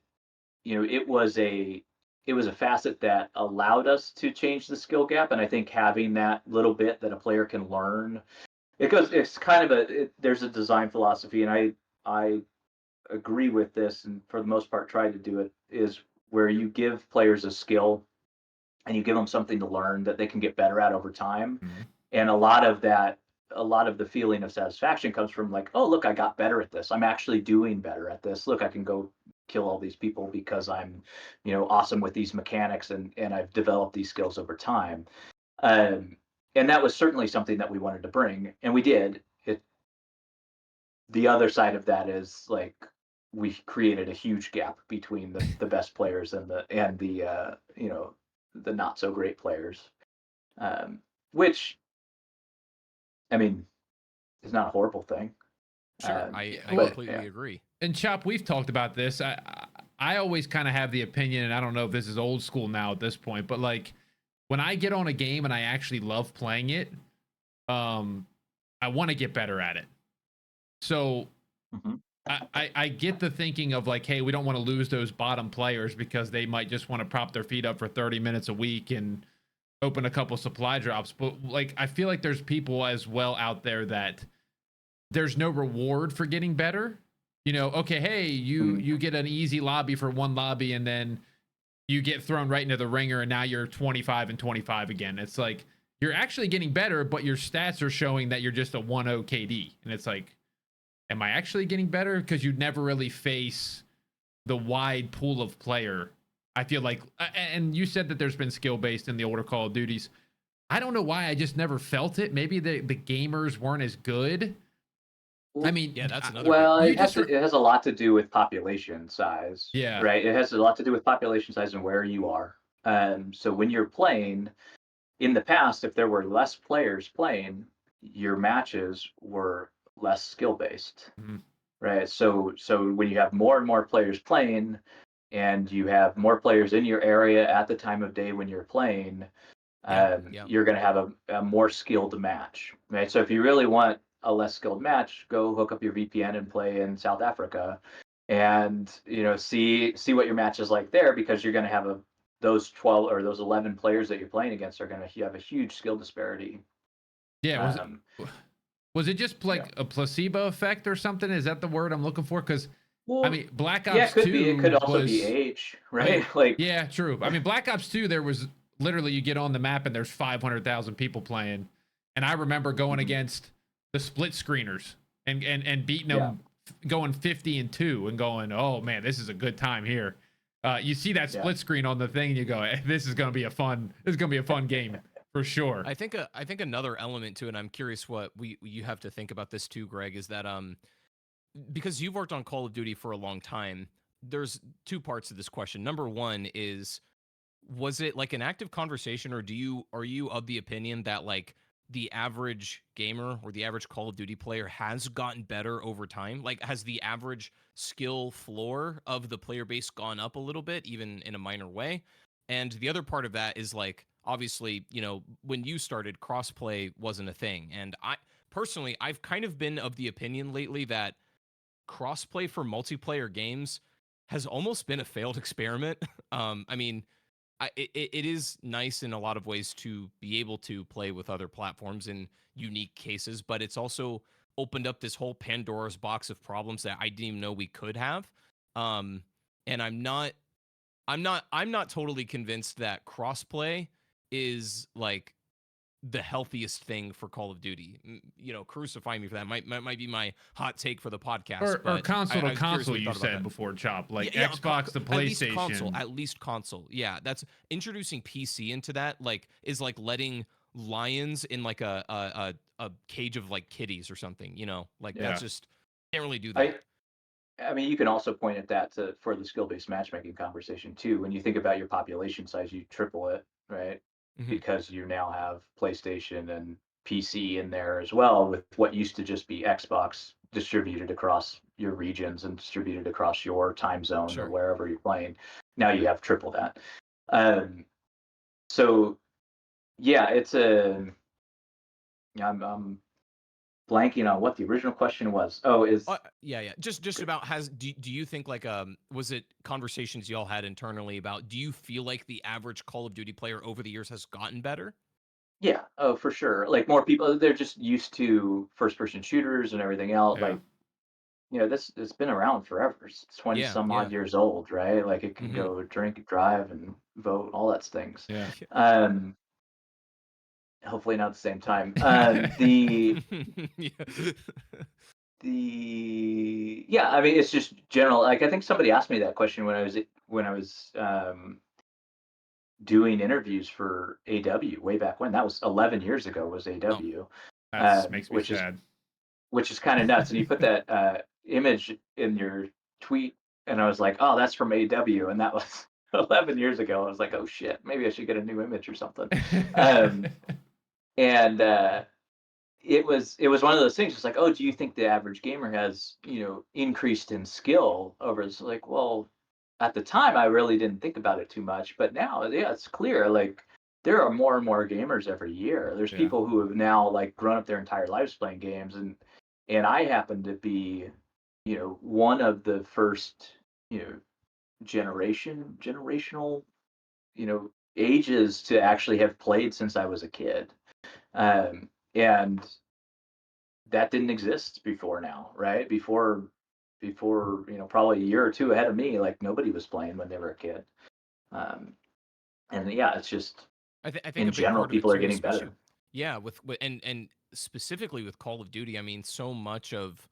it was a facet that allowed us to change the skill gap, and I think having that little bit that a player can learn, it's kind of there's a design philosophy, and I agree with this, and for the most part try to do it, is where you give players a skill and you give them something to learn that they can get better at over time. And a lot of the feeling of satisfaction comes from like, oh, look, I got better at this. I'm actually doing better at this. Look, I can go kill all these people because I'm, awesome with these mechanics, and I've developed these skills over time. Um, and that was certainly something that we wanted to bring, and we did. The other side of that is like we created a huge gap between the best players and the not so great players, um, which I mean is not a horrible thing. Sure, I But completely yeah, agree. And Chop, we've talked about this. I always kind of have the opinion, and I don't know if this is old school now at this point, but like when I get on a game and I actually love playing it, I want to get better at it. So hmm I get the thinking of like, hey, we don't want to lose those bottom players because they might just want to prop their feet up for 30 minutes a week and open a couple supply drops. But like, I feel like there's people as well out there that there's no reward for getting better. Okay, hey, you get an easy lobby for one lobby, and then you get thrown right into the ringer, and now you're 25 and 25 again. It's like you're actually getting better, but your stats are showing that you're just a 1-0 KD. And it's like, am I actually getting better? Because you never really face the wide pool of player. I feel like, and you said that there's been skill based in the older Call of Duties. I don't know why I just never felt it. Maybe the gamers weren't as good. I mean, Yeah, that's another big Well, part. it has a lot to do with population size, yeah. right? It has a lot to do with population size and where you are. So when you're playing, in the past, if there were less players playing, your matches were less skill based, Mhm. right? So when you have more and more players playing, and you have more players in your area at the time of day when you're playing, Yeah. you're going to have a more skilled match, right? So if you really want a less skilled match, go hook up your VPN and play in South Africa, and see what your match is like there, because you're going to have those 12 or those 11 players that you're playing against are going to have a huge skill disparity. Yeah. Um, Was it just yeah. like a placebo effect or something? Is that the word I'm looking for? Because I Well, mean, Black yeah, it Ops could be. It could 2 also be was. age, I mean, right? Like, yeah, true. I mean, Black Ops 2, there was literally you get on the map and there's 500,000 people playing. And I remember going mhm, against the split screeners and beating yeah, them, going 50-2 and going, oh man, this is a good time here. You see that yeah. split screen on the thing and you go, this is going to be a fun game For sure. I think another element to it, and I'm curious what you have to think about this too, Greg, is that because you've worked on Call of Duty for a long time, there's two parts to this question. Number one is, was it like an active conversation, or are you of the opinion that like the average gamer or the average Call of Duty player has gotten better over time? Like, has the average skill floor of the player base gone up a little bit, even in a minor way? And the other part of that is like, obviously, when you started, crossplay wasn't a thing. And I personally, I've kind of been of the opinion lately that crossplay for multiplayer games has almost been a failed experiment. I mean, it is nice in a lot of ways to be able to play with other platforms in unique cases, but it's also opened up this whole Pandora's box of problems that I didn't even know we could have. And I'm not totally convinced that crossplay is like the healthiest thing for Call of Duty. Crucify me for that. Might be my hot take for the podcast. Or console to I was curious console, what you thought about said that. before, Chop. Like Yeah, Xbox to PlayStation. At least console. Yeah, that's introducing PC into that. Like, is like letting lions in like a cage of like kitties or something. Like Yeah. that's just can't really do that. I mean, you can also point at that for the skill-based matchmaking conversation too. When you think about your population size, you triple it, right? Mhm. Because you now have PlayStation and PC in there as well, with what used to just be Xbox distributed across your regions and distributed across your time zone Sure. or wherever you're playing. Now you have triple that. So yeah, I'm blanking on what the original question was. Oh, Yeah. Just about do you think like was it conversations y'all had internally about, do you feel like the average Call of Duty player over the years has gotten better? yeah, oh, for sure. Like more people, they're just used to first-person shooters and everything else. Yeah. Like, this it's been around forever. It's 20 Yeah, some yeah. odd years old, right? Like it can Mhm. go drink, drive, and vote, all that things. Yeah. Um, hopefully not at the same time. Yeah. Yeah, I mean, it's just general. Like I think somebody asked me that question when I was doing interviews for AW way back when. That was 11 years ago. Was AW, That makes me which is sad. kind of nuts. And you put that image in your tweet, and I was like, oh, that's from AW, and that was 11 years ago. I was like, oh shit, maybe I should get a new image or something. And it was one of those things. It's like, oh, do you think the average gamer has increased in skill over this? Like, well, at the time, I really didn't think about it too much, but now, yeah, it's clear. Like, there are more and more gamers every year. There's Yeah. people who have now like grown up their entire lives playing games, and I happen to be, one of the first, generational, ages to actually have played since I was a kid. And that didn't exist before now, right? Before, probably a year or two ahead of me, like nobody was playing when they were a kid. Um, and yeah, it's just I think in a big general, part of it people are too, getting especially better. yeah, and specifically with Call of Duty. I mean, so much of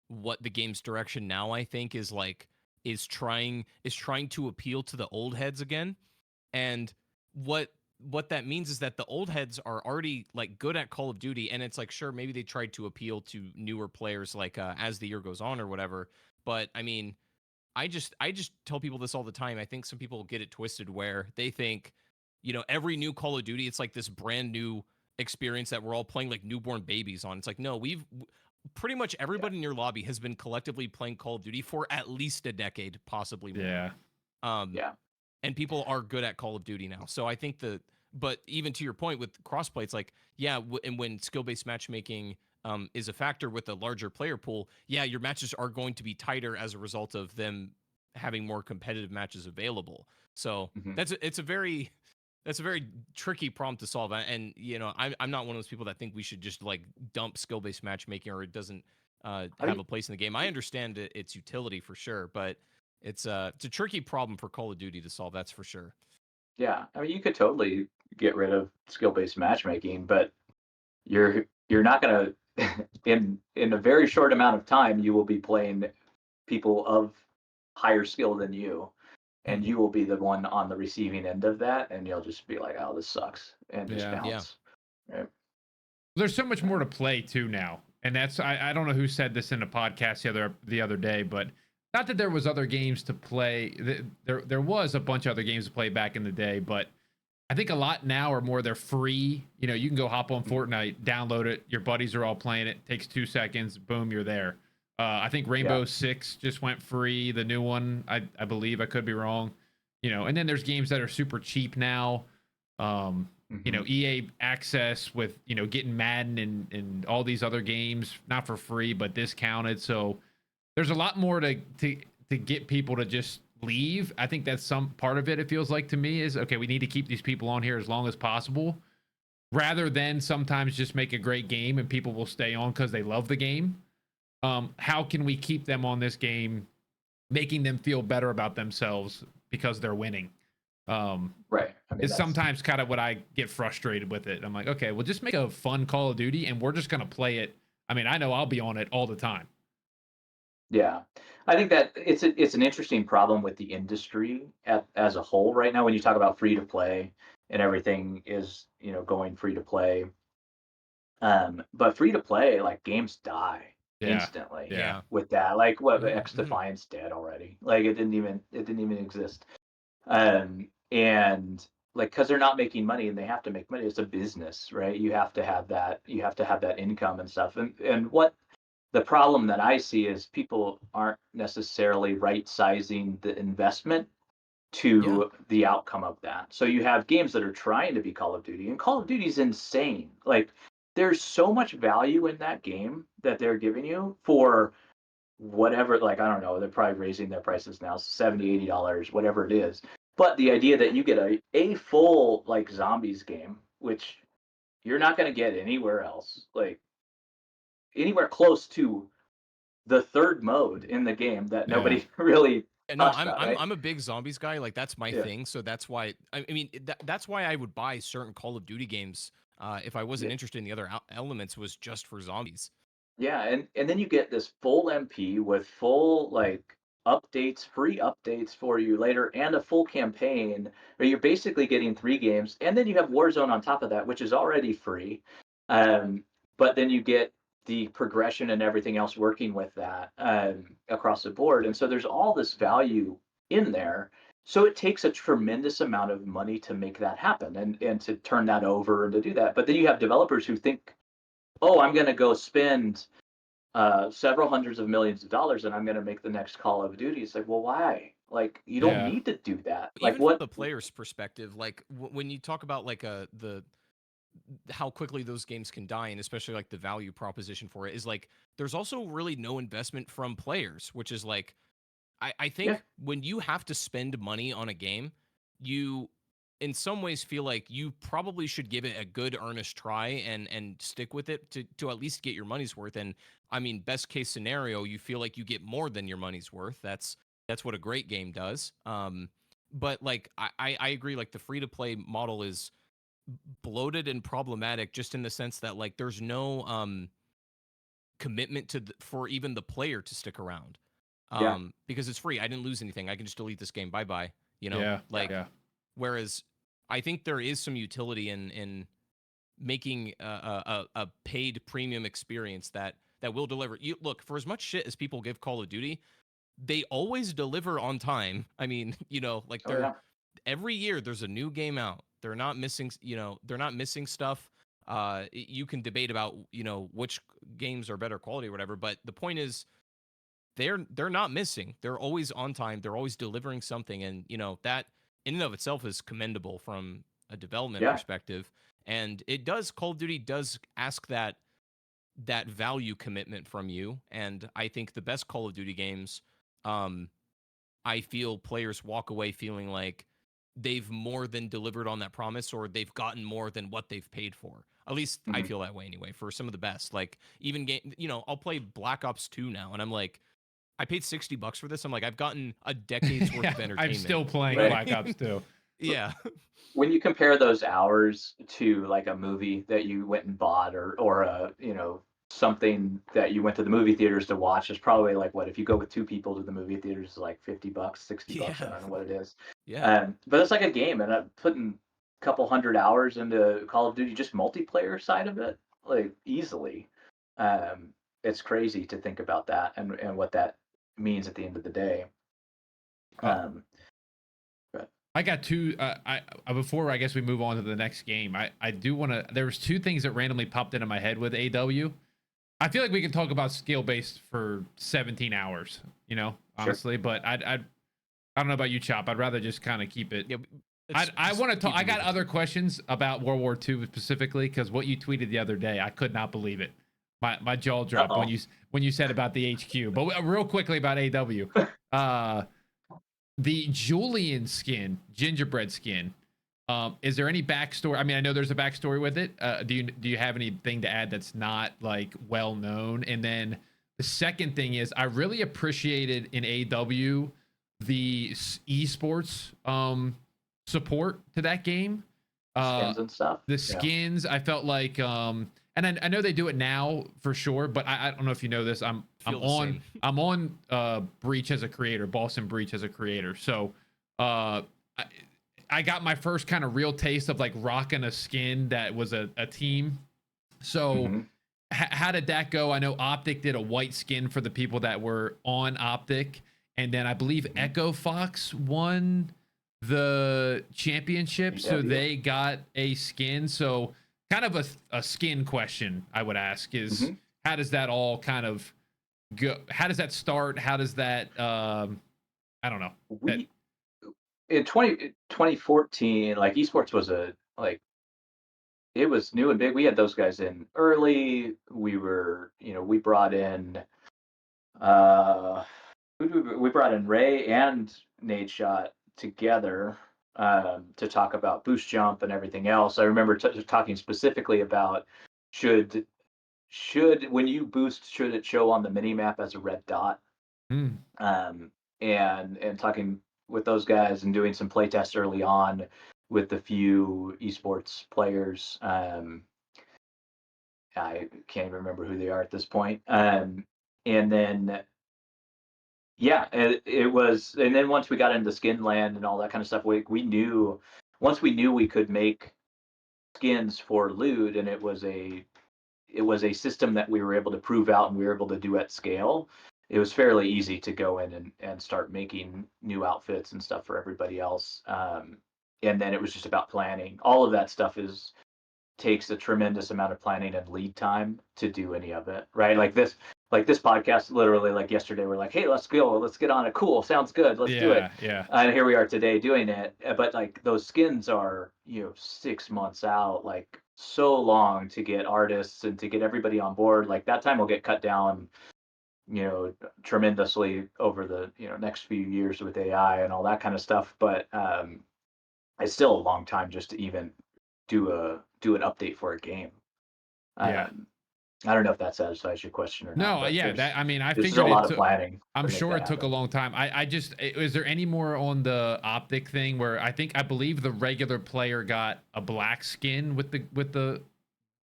what the game's direction now, I think, is like is trying to appeal to the old heads again. And what that means is that the old heads are already like good at Call of Duty, and it's like, sure, maybe they tried to appeal to newer players like as the year goes on or whatever. But I mean, I just tell people this all the time. I think some people get it twisted where they think, every new Call of Duty, it's like this brand new experience that we're all playing like newborn babies on. It's like, no, pretty much Yeah. everybody in your lobby has been collectively playing Call of Duty for at least a decade, possibly more. Yeah. Yeah. And people are good at Call of Duty now. So I think but even to your point with crossplay, it's like, yeah, and when skill-based matchmaking is a factor with a larger player pool, yeah, your matches are going to be tighter as a result of them having more competitive matches available. So Mhm. that's a very tricky problem to solve. And I'm not one of those people that think we should just like dump skill-based matchmaking or it doesn't have a place in the game. I understand its utility for sure, but it's a tricky problem for Call of Duty to solve. That's for sure. Yeah. I mean, you could totally get rid of skill-based matchmaking, but you're not gonna in a very short amount of time you will be playing people of higher skill than you. and you will be the one on the receiving end of that, and you'll just be like, "Oh, this sucks," and just Yeah. bounce. Right? There's so much more to play too now, and that's I don't know who said this in a podcast the other day, but not that there was other games to play. There was a bunch of other games to play back in the day, but I think a lot now are more they're free. You know, you can go hop on Fortnite, download it. Your buddies are all playing it. Takes 2 seconds, boom, you're there. I think Rainbow Six just went free. The new one, I believe, I could be wrong. You know, and then there's games that are super cheap now. You know, EA access with, you know, getting Madden and all these other games, not for free, but discounted. So there's a lot more to get people to just leave. I think that's some part of it. It feels like to me is, okay, we need to keep these people on here as long as possible, rather than sometimes just make a great game and people will stay on because they love the game. How can we keep them on this game, making them feel better about themselves because they're winning? Right. I mean, It's sometimes kind of what I get frustrated with it. I'm like, okay, well, just make a fun Call of Duty and we're just going to play it. I mean, I know I'll be on it all the time. Yeah, I think that it's an interesting problem with the industry as a whole right now. When you talk about free to play and everything is, going free to play, but free to play, like, games die Yeah. instantly Yeah. with that. Like, what, Mhm, X mhm. Defiance dead already? Like, it didn't even exist. And like, because they're not making money and they have to make money. It's a business, right? You have to have that. You have to have that income and stuff. And what the problem that I see is people aren't necessarily right sizing the investment Yeah. to the outcome of that. So you have games that are trying to be Call of Duty, and Call of Duty is insane. Like, there's so much value in that game that they're giving you for whatever. Like, I don't know, they're probably raising their prices now, 70, $80, whatever it is. But the idea that you get a full, like, zombies game, which you're not going to get anywhere else, like, anywhere close to the third mode in the game that Yeah. nobody really No, talks I'm about, I'm right? I'm a big zombies guy. Like that's my Yeah, thing. So that's why I mean that's why I would buy certain Call of Duty games if I wasn't yeah, interested in the other elements was just for zombies. yeah, and then you get this full MP with full, like, updates, free updates for you later, and a full campaign where you're basically getting 3 games, and then you have Warzone on top of that, which is already free. Um, but then you get the progression and everything else working with that, across the board, and so there's all this value in there. So it takes a tremendous amount of money to make that happen and to turn that over and to do that. But then you have developers who think, oh, I'm going to go spend several hundreds of millions of dollars and I'm going to make the next Call of Duty. It's like, well, why? Like, you don't Yeah. need to do that. Like, Even from what? the player's perspective, like when you talk about like the how quickly those games can die, and especially like the value proposition for it is like there's also really no investment from players, which is like I Yeah, think when you have to spend money on a game, you in some ways feel like you probably should give it a good earnest try and stick with it to at least get your money's worth. And I mean, best case scenario, you feel like you get more than your money's worth. That's what a great game does. But like I agree, like the free to play model is bloated and problematic just in the sense that like there's no commitment for even the player to stick around yeah, because it's free. I didn't lose anything. I can just delete this game. Bye bye. Yeah. yeah, Like Yeah. whereas I think there is some utility in making a paid premium experience that will deliver. You look for as much shit as people give Call of Duty, they always deliver on time. I mean, like oh they're yeah, every year there's a new game out. They're not missing, they're not missing stuff. You can debate about, which games are better quality or whatever, but the point is they're not missing. They're always on time. They're always delivering something, and that in and of itself is commendable from a development yeah, perspective. And it does Call of Duty does ask that value commitment from you, and I think the best Call of Duty games, um, I feel players walk away feeling like they've more than delivered on that promise, or they've gotten more than what they've paid for. At least I mhm. feel that way anyway. For some of the best, like even game, I'll play Black Ops 2 now, and I'm like, I paid $60 for this. I'm like, I've gotten a decade's worth Yeah. of I'm entertainment. still playing Right. Black Ops 2. Yeah. When you compare those hours to, like, a movie that you went and bought, or a something that you went to the movie theaters to watch is probably like what if you go with two people to the movie theaters, it's like $50, $60. I Yeah. don't know what it is. Yeah. But it's like a game, and I'm putting a couple hundred hours into Call of Duty, just multiplayer side of it, like easily. Um, it's crazy to think about that and what that means at the end of the day. Um, but I got two. Before I guess we move on to the next game, I do want to. There was two things that randomly popped into my head with AW. I feel like we can talk about skill based for 17 hours. You know, honestly, Sure. but I don't know about you, Chop. I'd rather just kind of keep it. Yeah. I want to talk. I got other questions about World War II specifically because what you tweeted the other day, I could not believe it. My jaw dropped Uh-oh. when you said about the HQ. But real quickly about AW, the Julian skin, gingerbread skin. Is there any backstory? I mean, I know there's a backstory with it. Do you have anything to add that's not like well known? And then the second thing is, I really appreciated in AW the esports support to that game. Skins and stuff. The skins, I felt like, and I know they do it now for sure, but I don't know if you know this. I'm on Breach as a creator, Boston Breach as a creator. So I got my first kind of real taste of like rocking a skin that was a team. So how did that go? I know Optic did a white skin for the people that were on Optic, and then I believe Echo Fox won the championship, so they got a skin. So kind of a skin question I would ask is how does that all kind of go? How does that start? How does that I don't know. In 2014, like esports was it was new and big. We had those guys in early. We were, we brought in we brought in Ray and Nate Shot together to talk about boost jump and everything else. I remember talking specifically about should when you boost, should it show on the mini map as a red dot? And talking with those guys and doing some playtests early on with the few esports players. I can't even remember who they are at this point. And then it was, and then once we got into skin land and all that kind of stuff, we knew, once we knew we could make skins for Lude, and it was a system that we were able to prove out and we were able to do at scale. It was fairly easy to go in and start making new outfits and stuff for everybody else. And then it was just about planning. All of that stuff takes a tremendous amount of planning and lead time to do any of it, right? Like this podcast, literally, like yesterday, we're like, hey, let's go, let's get on it. Cool, sounds good, let's do it. Yeah. And here we are today doing it. But like those skins are 6 months out, like so long to get artists and to get everybody on board. Like that time will get cut down tremendously over the next few years with AI and all that kind of stuff. But it's still a long time just to even do an update for a game. I don't know if that satisfies your question or not. No, yeah, that, I mean, I there's figured a lot of planning. I'm sure it took a long time. I just, is there any more on the Optic thing where I believe the regular player got a black skin with the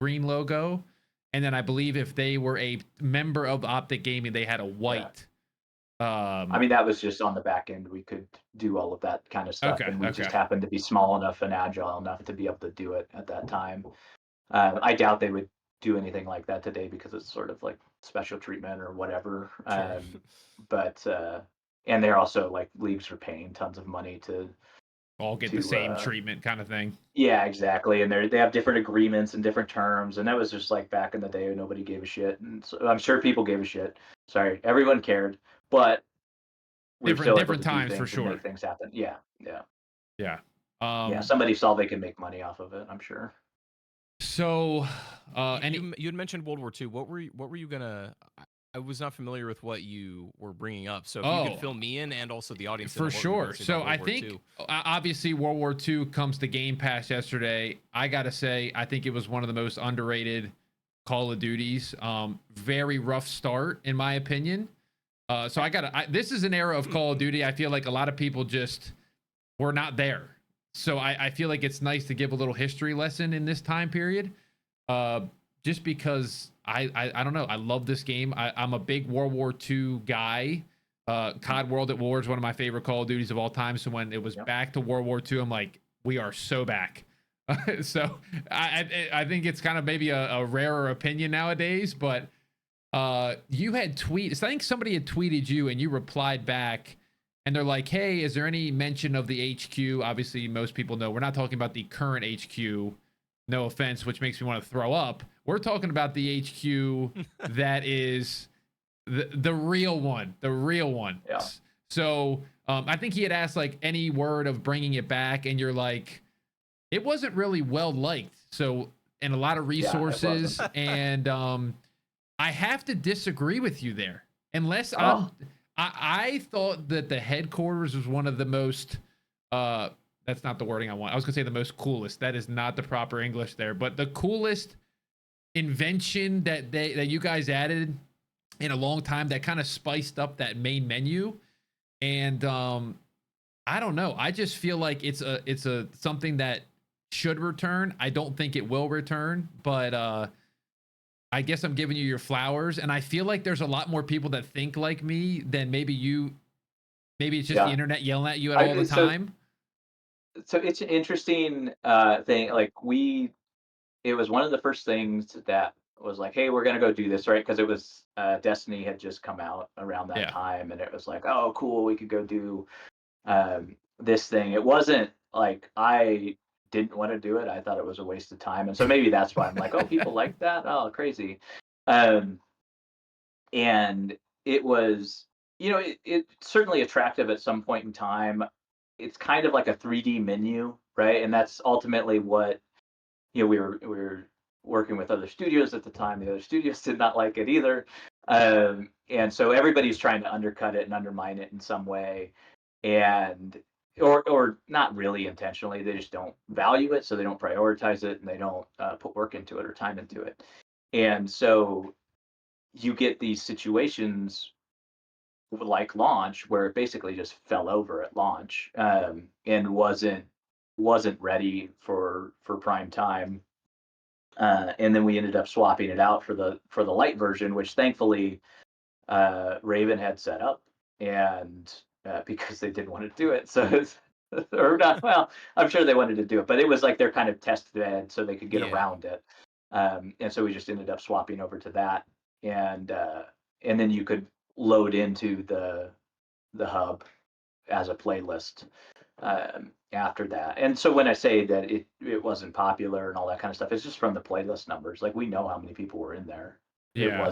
green logo, and then I believe if they were a member of Optic Gaming, they had a white. I mean, that was just on the back end. We could do all of that kind of stuff, and we just happened to be small enough and agile enough to be able to do it at that time. I doubt they would do anything like that today because it's sort of like special treatment or whatever. Sure. But and they're also like leagues are paying tons of money to all get the same treatment kind of thing. Yeah, exactly. And they have different agreements and different terms, and that was just like back in the day when nobody gave a shit. And so I'm sure people gave a shit. Sorry, everyone cared, but we're different times for sure. Make things happen. Yeah. Yeah. Somebody saw they could make money off of it, I'm sure. So, you had mentioned World War II. What were you gonna? I was not familiar with what you were bringing up. So if you could fill me in and also the audience for sure. So I think obviously World War II comes to Game Pass yesterday. I gotta say, I think it was one of the most underrated Call of Duties. Very rough start in my opinion. So this is an era of Call of Duty. I feel like a lot of people just were not there. So I feel like it's nice to give a little history lesson in this time period. Just because I don't know. I love this game. I'm a big World War II guy. COD World at War is one of my favorite Call of Duties of all time. So when it was back to World War II, I'm like, we are so back. So I think it's kind of maybe a rarer opinion nowadays, but you had I think somebody had tweeted you and you replied back and they're like, hey, is there any mention of the HQ? Obviously, most people know we're not talking about the current HQ. No offense, which makes me want to throw up. We're talking about the HQ that is the real one, the real one. Yeah. So I think he had asked like any word of bringing it back, and you're like, it wasn't really well liked. So, and a lot of resources, and I have to disagree with you there. Unless I thought that the headquarters was one of the most that's not the wording I want. I was gonna say the most coolest. That is not the proper English there, but the coolest invention that you guys added in a long time that kind of spiced up that main menu. And I don't know. I just feel like it's a something that should return. I don't think it will return, but I guess I'm giving you your flowers. And I feel like there's a lot more people that think like me than maybe you. Maybe it's just the internet yelling at you all the time. So it's an interesting thing. Like it was one of the first things that was like, hey, we're gonna go do this, right? Because it was Destiny had just come out around that time, and it was like, oh, cool, we could go do this thing. It wasn't like I didn't want to do it. I thought it was a waste of time, and so maybe that's why I'm like, oh, people like that. Oh, crazy. And it was, it's certainly attractive at some point in time. It's kind of like a 3D menu, right? And that's ultimately what we were working with other studios at the time. The other studios did not like it either, and so everybody's trying to undercut it and undermine it in some way, and or not really intentionally. They just don't value it, so they don't prioritize it, and they don't put work into it or time into it, and so you get these situations like launch where it basically just fell over at launch, and wasn't ready for prime time, and then we ended up swapping it out for the light version, which thankfully Raven had set up, and because they didn't want to do it, so or not. Well, I'm sure they wanted to do it, but it was like their kind of test bed, so they could get around it, and so we just ended up swapping over to that, and then you could load into the hub as a playlist after that. And so when I say that it wasn't popular and all that kind of stuff, it's just from the playlist numbers. Like we know how many people were in there. Yeah.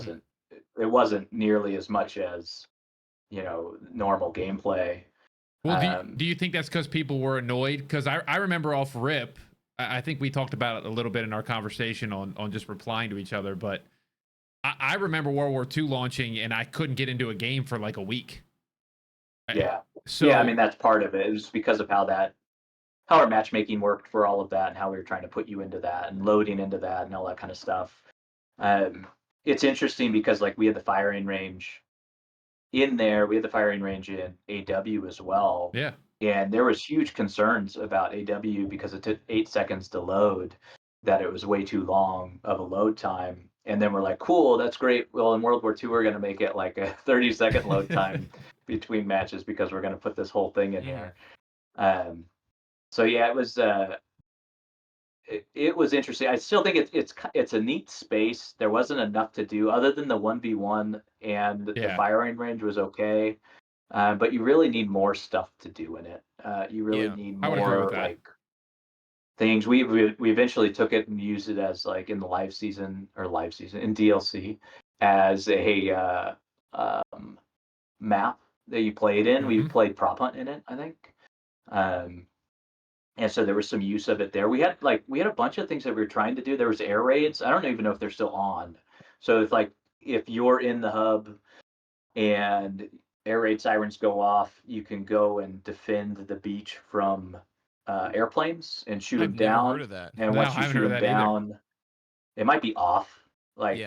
It wasn't nearly as much as normal gameplay. Well, do you think that's because people were annoyed? Because I remember off rip, I think we talked about it a little bit in our conversation on just replying to each other, but I remember World War II launching and I couldn't get into a game for like a week. Yeah. So yeah, I mean that's part of it. It was because of how our matchmaking worked for all of that, and how we were trying to put you into that and loading into that and all that kind of stuff. It's interesting because like we had the firing range in there. We had the firing range in AW as well. Yeah. And there was huge concerns about AW because it took 8 seconds to load, that it was way too long of a load time. And then we're like, cool, that's great. Well, in World War II, we're going to make it like a 30-second load time between matches because we're going to put this whole thing in here. So yeah, it was interesting. I still think it's a neat space. There wasn't enough to do other than the 1v1, and the firing range was okay. But you really need more stuff to do in it. You really need more like things. We eventually took it and used it as like in the live season in DLC as a map that you played in. We played prop hunt in it, I think. And so there was some use of it there. We had a bunch of things that we were trying to do. There was air raids. I don't even know if they're still on. So if you're in the hub and air raid sirens go off, you can go and defend the beach from airplanes and shoot them down. I've never heard of that. And once you shoot them down, it might be off. Like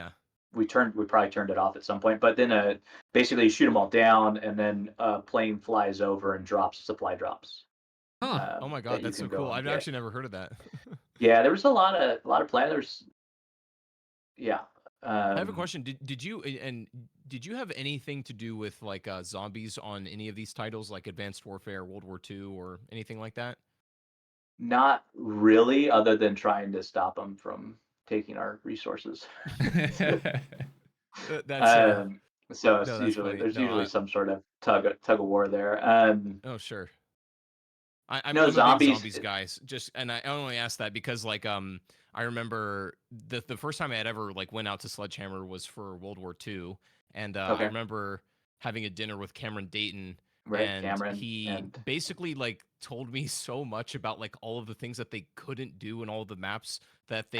we probably turned it off at some point. But then basically you shoot them all down, and then a plane flies over and drops supply drops. Oh my god, that's so cool! I've actually never heard of that. Yeah, there was a lot of planners. Yeah, I have a question. Did you did you have anything to do with like zombies on any of these titles, like Advanced Warfare, World War II, or anything like that? Not really, other than trying to stop them from taking our resources. That's Um, so no, it's that's usually funny. there's No, usually some sort of tug of war there. oh sure. I'm No I'm a big zombies. zombies guy. Just and I only asked that because like I remember the first time I had ever like went out to Sledgehammer was for World War II, and I Okay, remember having a dinner with Cameron Dayton, right, and Cameron, he and basically like told me so much about like all of the things that they couldn't do and all of the maps that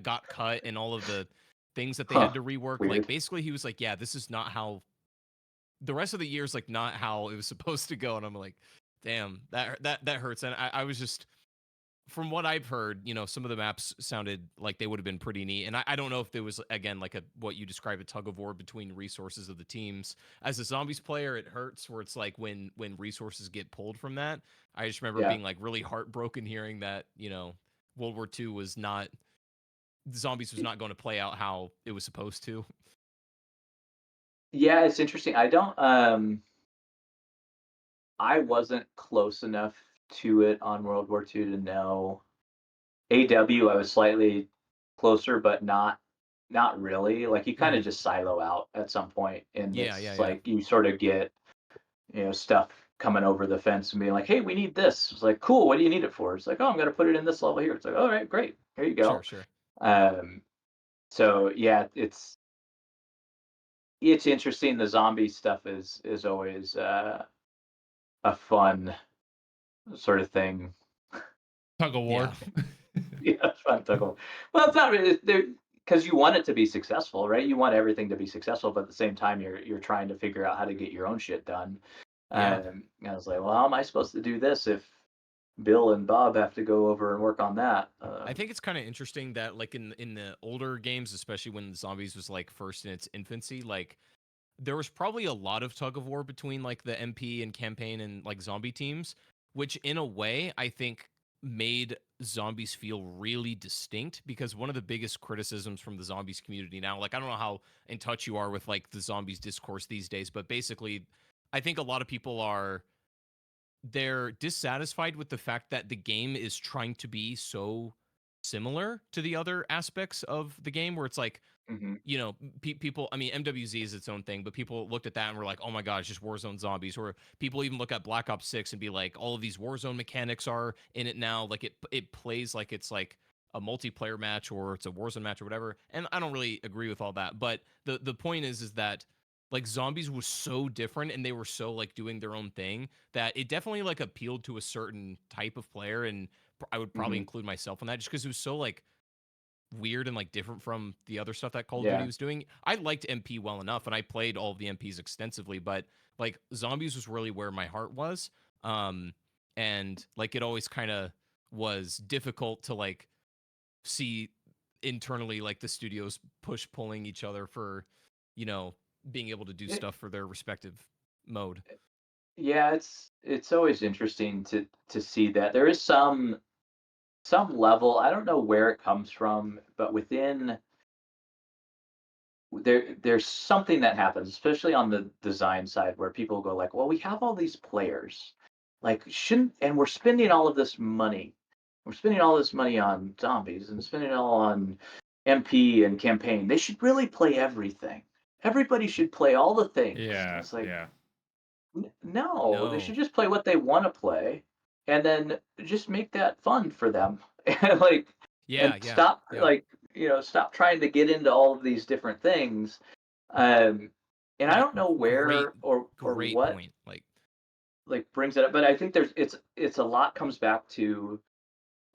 got cut and all of the things that they had huh, to rework. Like weird. basically he was like, yeah, this is not how the rest of the year's like not how it was supposed to go, and I'm like, damn, that hurts. And I was just from what I've heard, some of the maps sounded like they would have been pretty neat. And I don't know if there was again like a what you describe a tug of war between resources of the teams. As a zombies player, it hurts where it's like when resources get pulled from that. I just remember Yeah, being like really heartbroken hearing that World War II was not zombies was not going to play out how it was supposed to. yeah, it's interesting. I wasn't close enough to it on World War II to know. AW, I was slightly closer, but not really. Like you kind of Mhm. just silo out at some point, and Yeah, yeah, it's yeah. like you sort of get stuff coming over the fence and being like, "Hey, we need this." It's like, "Cool, what do you need it for?" It's like, "Oh, I'm gonna put it in this level here." It's like, "All right, great, here you Sure, go." sure. Um, so yeah, it's interesting. The zombie stuff is always a fun sort of thing. Tug of war. Yeah. Yeah, fun tuggle. Well, it's not really there because you want it to be successful, right? You want everything to be successful, but at the same time, you're trying to figure out how to get your own shit done. Yeah. And I was like, well, how am I supposed to do this if Bill and Bob have to go over and work on that? I think it's kind of interesting that like in the older games, especially when zombies was like first in its infancy, like there was probably a lot of tug of war between like the MP and campaign and like zombie teams, which in a way I think made zombies feel really distinct because one of the biggest criticisms from the zombies community now, like I don't know how in touch you are with like the zombies discourse these days, but basically I think a lot of people are they're dissatisfied with the fact that the game is trying to be so similar to the other aspects of the game where it's like hmm people, I mean, MWZ is its own thing, but people looked at that and were like, oh my God, it's just Warzone zombies. Or people even look at Black Ops 6 and be like, all of these Warzone mechanics are in it now. Like it plays like it's like a multiplayer match or it's a Warzone match or whatever. And I don't really agree with all that. But the point is that like zombies was so different and they were so like doing their own thing that it definitely like appealed to a certain type of player. And I would probably hmm include myself in that just because it was so like weird and like different from the other stuff that Call of Duty Yeah. was doing. I liked MP well enough and I played all of the MPs extensively, but like zombies was really where my heart was. Um and like it always kind of was difficult to like see internally like the studios push pulling each other for, you know, being able to do It, stuff for their respective mode. yeah, it's always interesting to see that there is some level. I don't know where it comes from, but within there's something that happens, especially on the design side, where people go like, "Well, we have all these players, like shouldn't, and we're spending all of this money. We're spending all this money on zombies and spending it all on MP and campaign. They should really play everything. Everybody should play all the things." And Yeah, it's like, yeah. No, they should No. just play what they want to play, and then just make that fun for them, and Yeah, and yeah, stop yeah. stop trying to get into all of these different things. Um, and I That don't know great where or great what point. Like brings it up, but I think it's a lot comes back to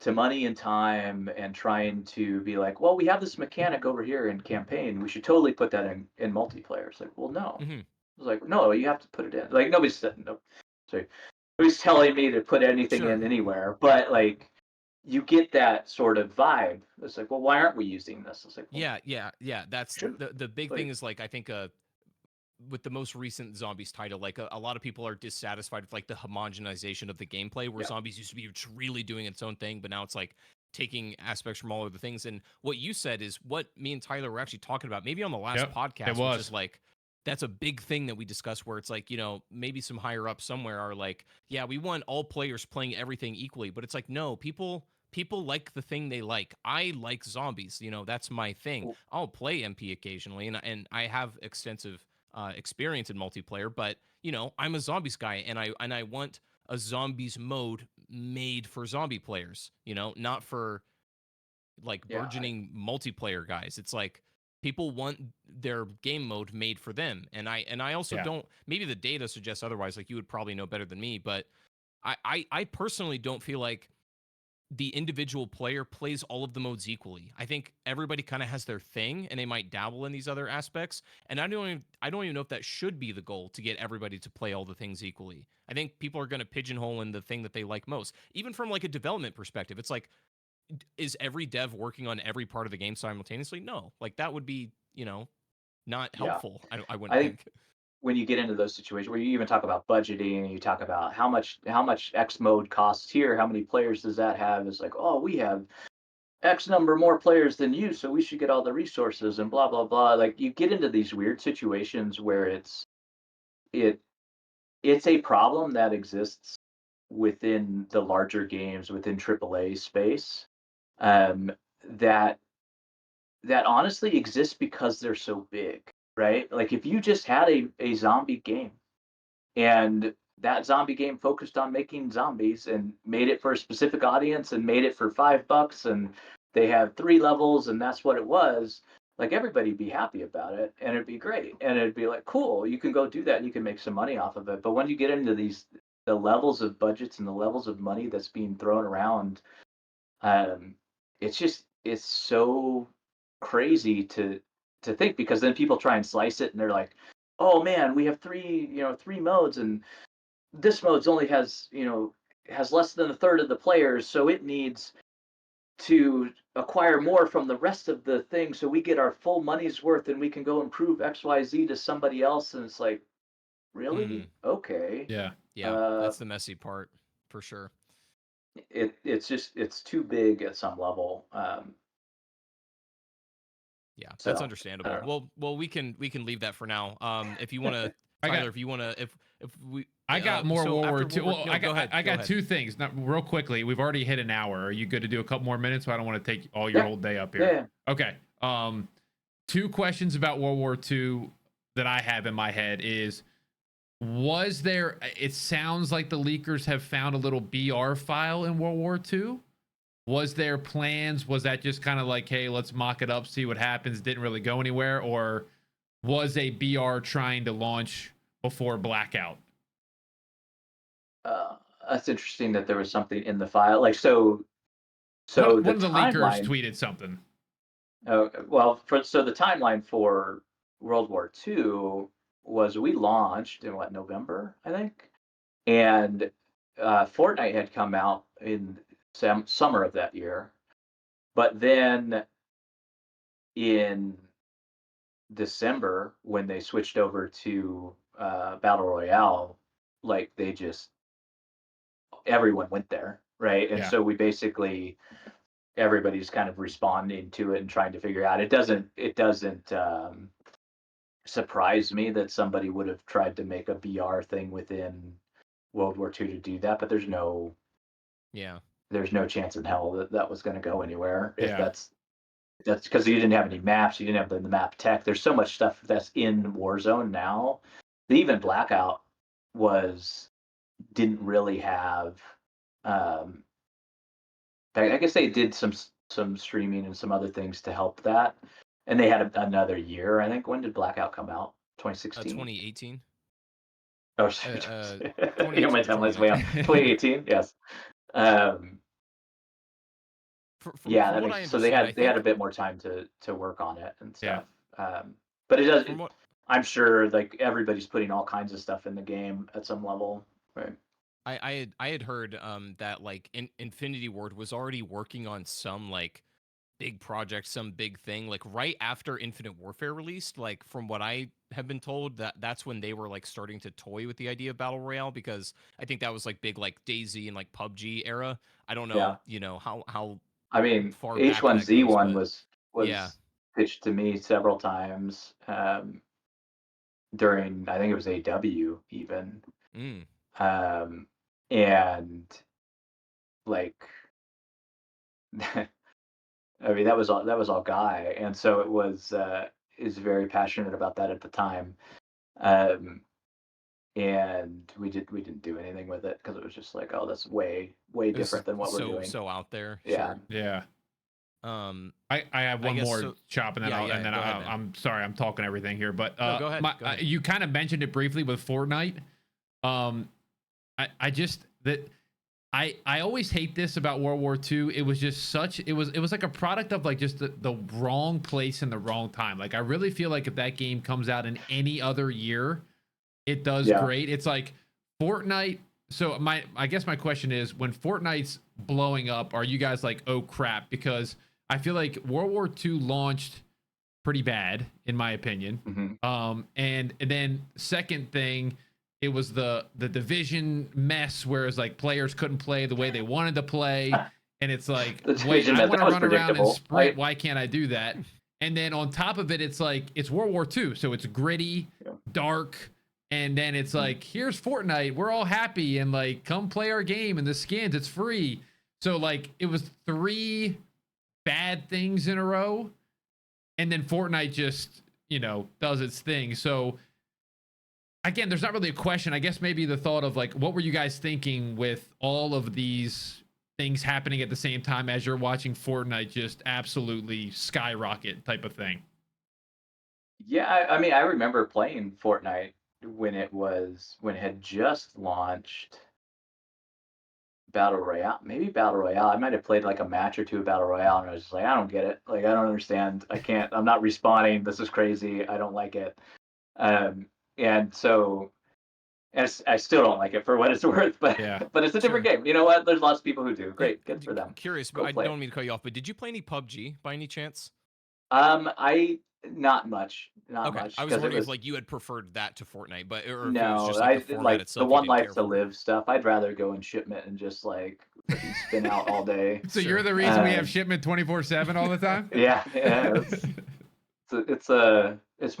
money and time and trying to be like, well, we have this mechanic over here in campaign. We should totally put that in multiplayer. It's like, well, no. mhm. It's like, no, you have to put it in. Like nobody's said no. Sorry, nobody's telling me to put anything Sure. in anywhere, but like you get that sort of vibe. It's like, well, why aren't we using this? It's like, well, Yeah, yeah, yeah. That's should the big thing like is like I think with the most recent zombies title, like a lot of people are dissatisfied with like the homogenization of the gameplay where yeah, zombies used to be really doing its own thing, but now it's like taking aspects from all of the things. And what you said is what me and Tyler were actually talking about, maybe on the last Yep, it podcast, which was. is like, that's a big thing that we discussed where it's like, maybe some higher up somewhere are like, yeah, we want all players playing everything equally. But it's like, no, people like the thing they like. I like zombies. That's my thing. I'll play MP occasionally, and I have extensive experience in multiplayer, but I'm a zombies guy, and I want a zombies mode made for zombie players, not for like Yeah, burgeoning multiplayer guys. It's like people want their game mode made for them. And I also Yeah. don't, maybe the data suggests otherwise, like you would probably know better than me, but I personally don't feel like the individual player plays all of the modes equally. I think everybody kind of has their thing and they might dabble in these other aspects. And I don't even know if that should be the goal, to get everybody to play all the things equally. I think people are going to pigeonhole in the thing that they like most. Even from like a development perspective, it's like, is every dev working on every part of the game simultaneously? No. Like that would be, not yeah. helpful. I I wouldn't think think. when you get into those situations where you even talk about budgeting and you talk about how much X mode costs here, how many players does that have? It's like, oh, we have X number more players than you, so we should get all the resources and blah blah blah. Like you get into these weird situations where it it's a problem that exists within the larger games within AAA space, um, that that honestly exists because they're so big, right? Like if you just had a zombie game and that zombie game focused on making zombies and made it for a specific audience and made it for $5 and they have 3 levels and that's what it was, like everybody'd be happy about it and it'd be great and it'd be like cool, you can go do that and you can make some money off of it. But when you get into the levels of budgets and the levels of money that's being thrown around, um, it's so crazy to think, because then people try and slice it and they're like, oh man, we have three modes and this mode's only has less than a third of the players, so it needs to acquire more from the rest of the thing so we get our full money's worth and we can go improve XYZ to somebody else. And it's like, really? Okay. Yeah. Yeah, Uh that's the messy part for sure. it's too big at some level. Yeah, that's So I understandable. don't know. Well, we can leave that for now. If you want to, I got Tyler, if you want to, if we, I got more so World War after II. World War, Well, no, I go got ahead, I go got ahead. two things. Not real quickly. We've already hit an hour. Are you good to do a couple more minutes? So I don't want to take all your Yeah, whole day up yeah, here. yeah. Okay. Two questions about World War II that I have in my head is, was there, it sounds like the leakers have found a little BR file in World War II. Was there plans? Was that just kind of like, hey, let's mock it up, see what happens? Didn't really go anywhere? Or was a BR trying to launch before Blackout? Uh, that's interesting that there was something in the file. Like so, One, so the one of the leakers timeline. tweeted something. Well, so the timeline for World War II was we launched in what, November, I think, and Fortnite had come out in summer of that year, but then in December when they switched over to Battle Royale, like they just everyone went there, right? And Yeah. so we basically everybody's kind of responding to it and trying to figure out. It doesn't surprise me that somebody would have tried to make a BR thing within World War II to do that, but Yeah, there's no chance in hell that that was going to go anywhere. If Yeah. that's because you didn't have any maps, you didn't have the map tech. There's so much stuff that's in Warzone now. Even Blackout was didn't really have. Um, I guess they did some streaming and some other things to help that, and they had another year. I think when did Blackout come out? 2016. 2018, Oh, sorry. uh, Yeah, my 2018 to timeline's way off. 2019. 2018. Yes. Um, From yeah, from that what I makes so understand, I they had a think bit more time to work on it and Yeah. stuff. But it does. from what I'm sure like everybody's putting all kinds of stuff in the game at some level. Right. I had heard that like Infinity Ward was already working on some like big project, some big thing, like right after Infinite Warfare released. Like from what I have been told, that's when they were like starting to toy with the idea of battle royale, because I think that was like big like DayZ and like PUBG era. I don't know, Yeah. how I mean, far back that goes, H1Z1 but was yeah. pitched to me several times during, I think it was AW even, Mm. and like, I mean, that was all Guy, and so it was is very passionate about that at the time, um, and we didn't do anything with it because it was just like, oh, that's way It was different than what we're doing. so out there. Yeah. Sure. Yeah. Um, I have I one guess more so. chop and then Yeah, and then go ahead, man. I'm sorry I'm talking everything here, but No, go ahead. Go ahead. you kind of mentioned it briefly with Fortnite. I just that I always hate this about World War II. It was just it was like a product of like just the wrong place and the wrong time. Like I really feel like if that game comes out in any other year, it does Yeah. great. It's like Fortnite. So I guess my question is, when Fortnite's blowing up, are you guys like, oh crap? Because I feel like World War II launched pretty bad, in my opinion. And then second thing, it was the division mess, whereas like players couldn't play the way they wanted to play, and it's like, The wait, division I mess, want that to was run around and predictable. sprint. Why can't I do that? And then on top of it, it's like it's World War II, so it's gritty, dark. And then it's like, here's Fortnite. We're all happy and like, come play our game and the skins, it's free. So like, it was 3 bad things in a row. And then Fortnite just, does its thing. So again, there's not really a question. I guess maybe the thought of like, what were you guys thinking with all of these things happening at the same time as you're watching Fortnite just absolutely skyrocket type of thing? Yeah, I mean, I remember playing Fortnite when it had just launched Battle Royale. Maybe Battle Royale. I might have played like a match or two of Battle Royale, and I was just like, I don't get it. Like, I don't understand. I can't. I'm not respawning. This is crazy. I don't like it. And so, I still don't like it for what it's worth. But Yeah. but it's a different Sure. game. You know what? There's lots of people who do. Great, good for them. Curious, but Go I play it. don't mean to cut you off, but did you play any PUBG by any chance? I not much, Okay, I was because it wondering if was. like you had preferred that to Fortnite, but or if it was No, just like the format like the itself you one didn't life care to for. live stuff. I'd rather go in shipment and just like freaking spin out all day. So Sure. you're the reason we have Um, shipment 24/7 all the time? yeah, it's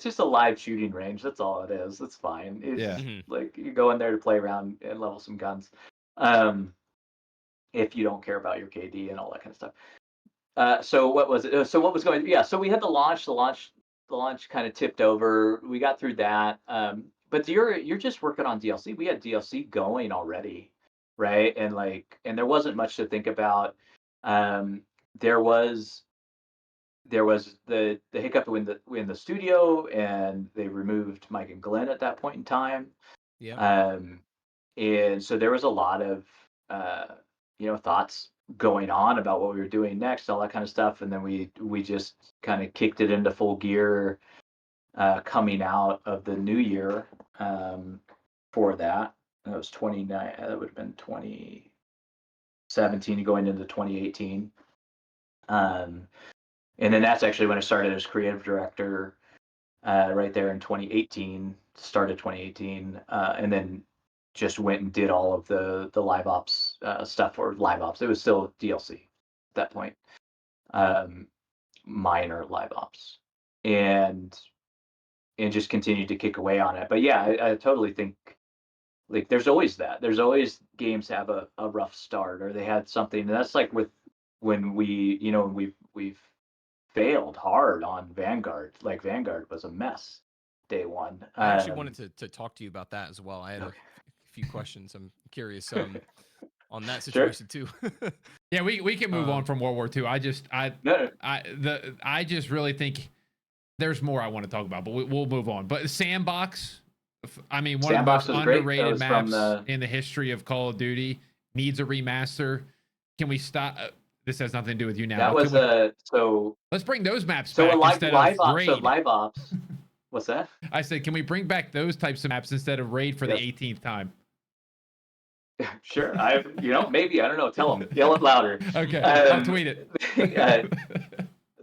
just a live shooting range. That's all it is. It's fine. Yeah. It's like you go in there to play around and level some guns. Um, if you don't care about your KD and all that kind of stuff. So what was it? So what was going? Yeah. So we had the launch. The launch kind of tipped over. We got through that. But you're just working on DLC. We had DLC going already, right? And there wasn't much to think about. Um, there was the hiccup in the studio, and they removed Mike and Glenn at that point in time. Yeah. And so there was a lot of thoughts going on about what we were doing next, all that kind of stuff, and then we just kind of kicked it into full gear coming out of the new year for that. That was 29. That would have been 2017 going into 2018. And then that's actually when I started as creative director, right there in 2018. Started 2018, and then just went and did all of the live ops stuff, or live ops. It was still DLC at that point, minor live ops, and just continued to kick away on it. But yeah, I totally think like there's always that. There's always games have a rough start, or they had something. And that's like with when we've failed hard on Vanguard. Like Vanguard was a mess day one. I actually wanted to talk to you about that as well. I had a few questions. I'm curious on that Sure. situation too. Yeah, we can move on from World War II. No, I just really think there's more I want to talk about, but we'll move on. But Sandbox, I mean, one Sandbox of the was most great. That underrated was from maps in the history of Call of Duty, needs a remaster. Can we stop? This has nothing to do with you now. That but was so. let's bring those maps So back a live instead live of ops. So raid. live ops. What's that? I said, can we bring back those types of maps instead of raid for Yes. the 18th time? Sure. Maybe, I don't know. Tell them. Yell it louder. Okay, I'll tweet it.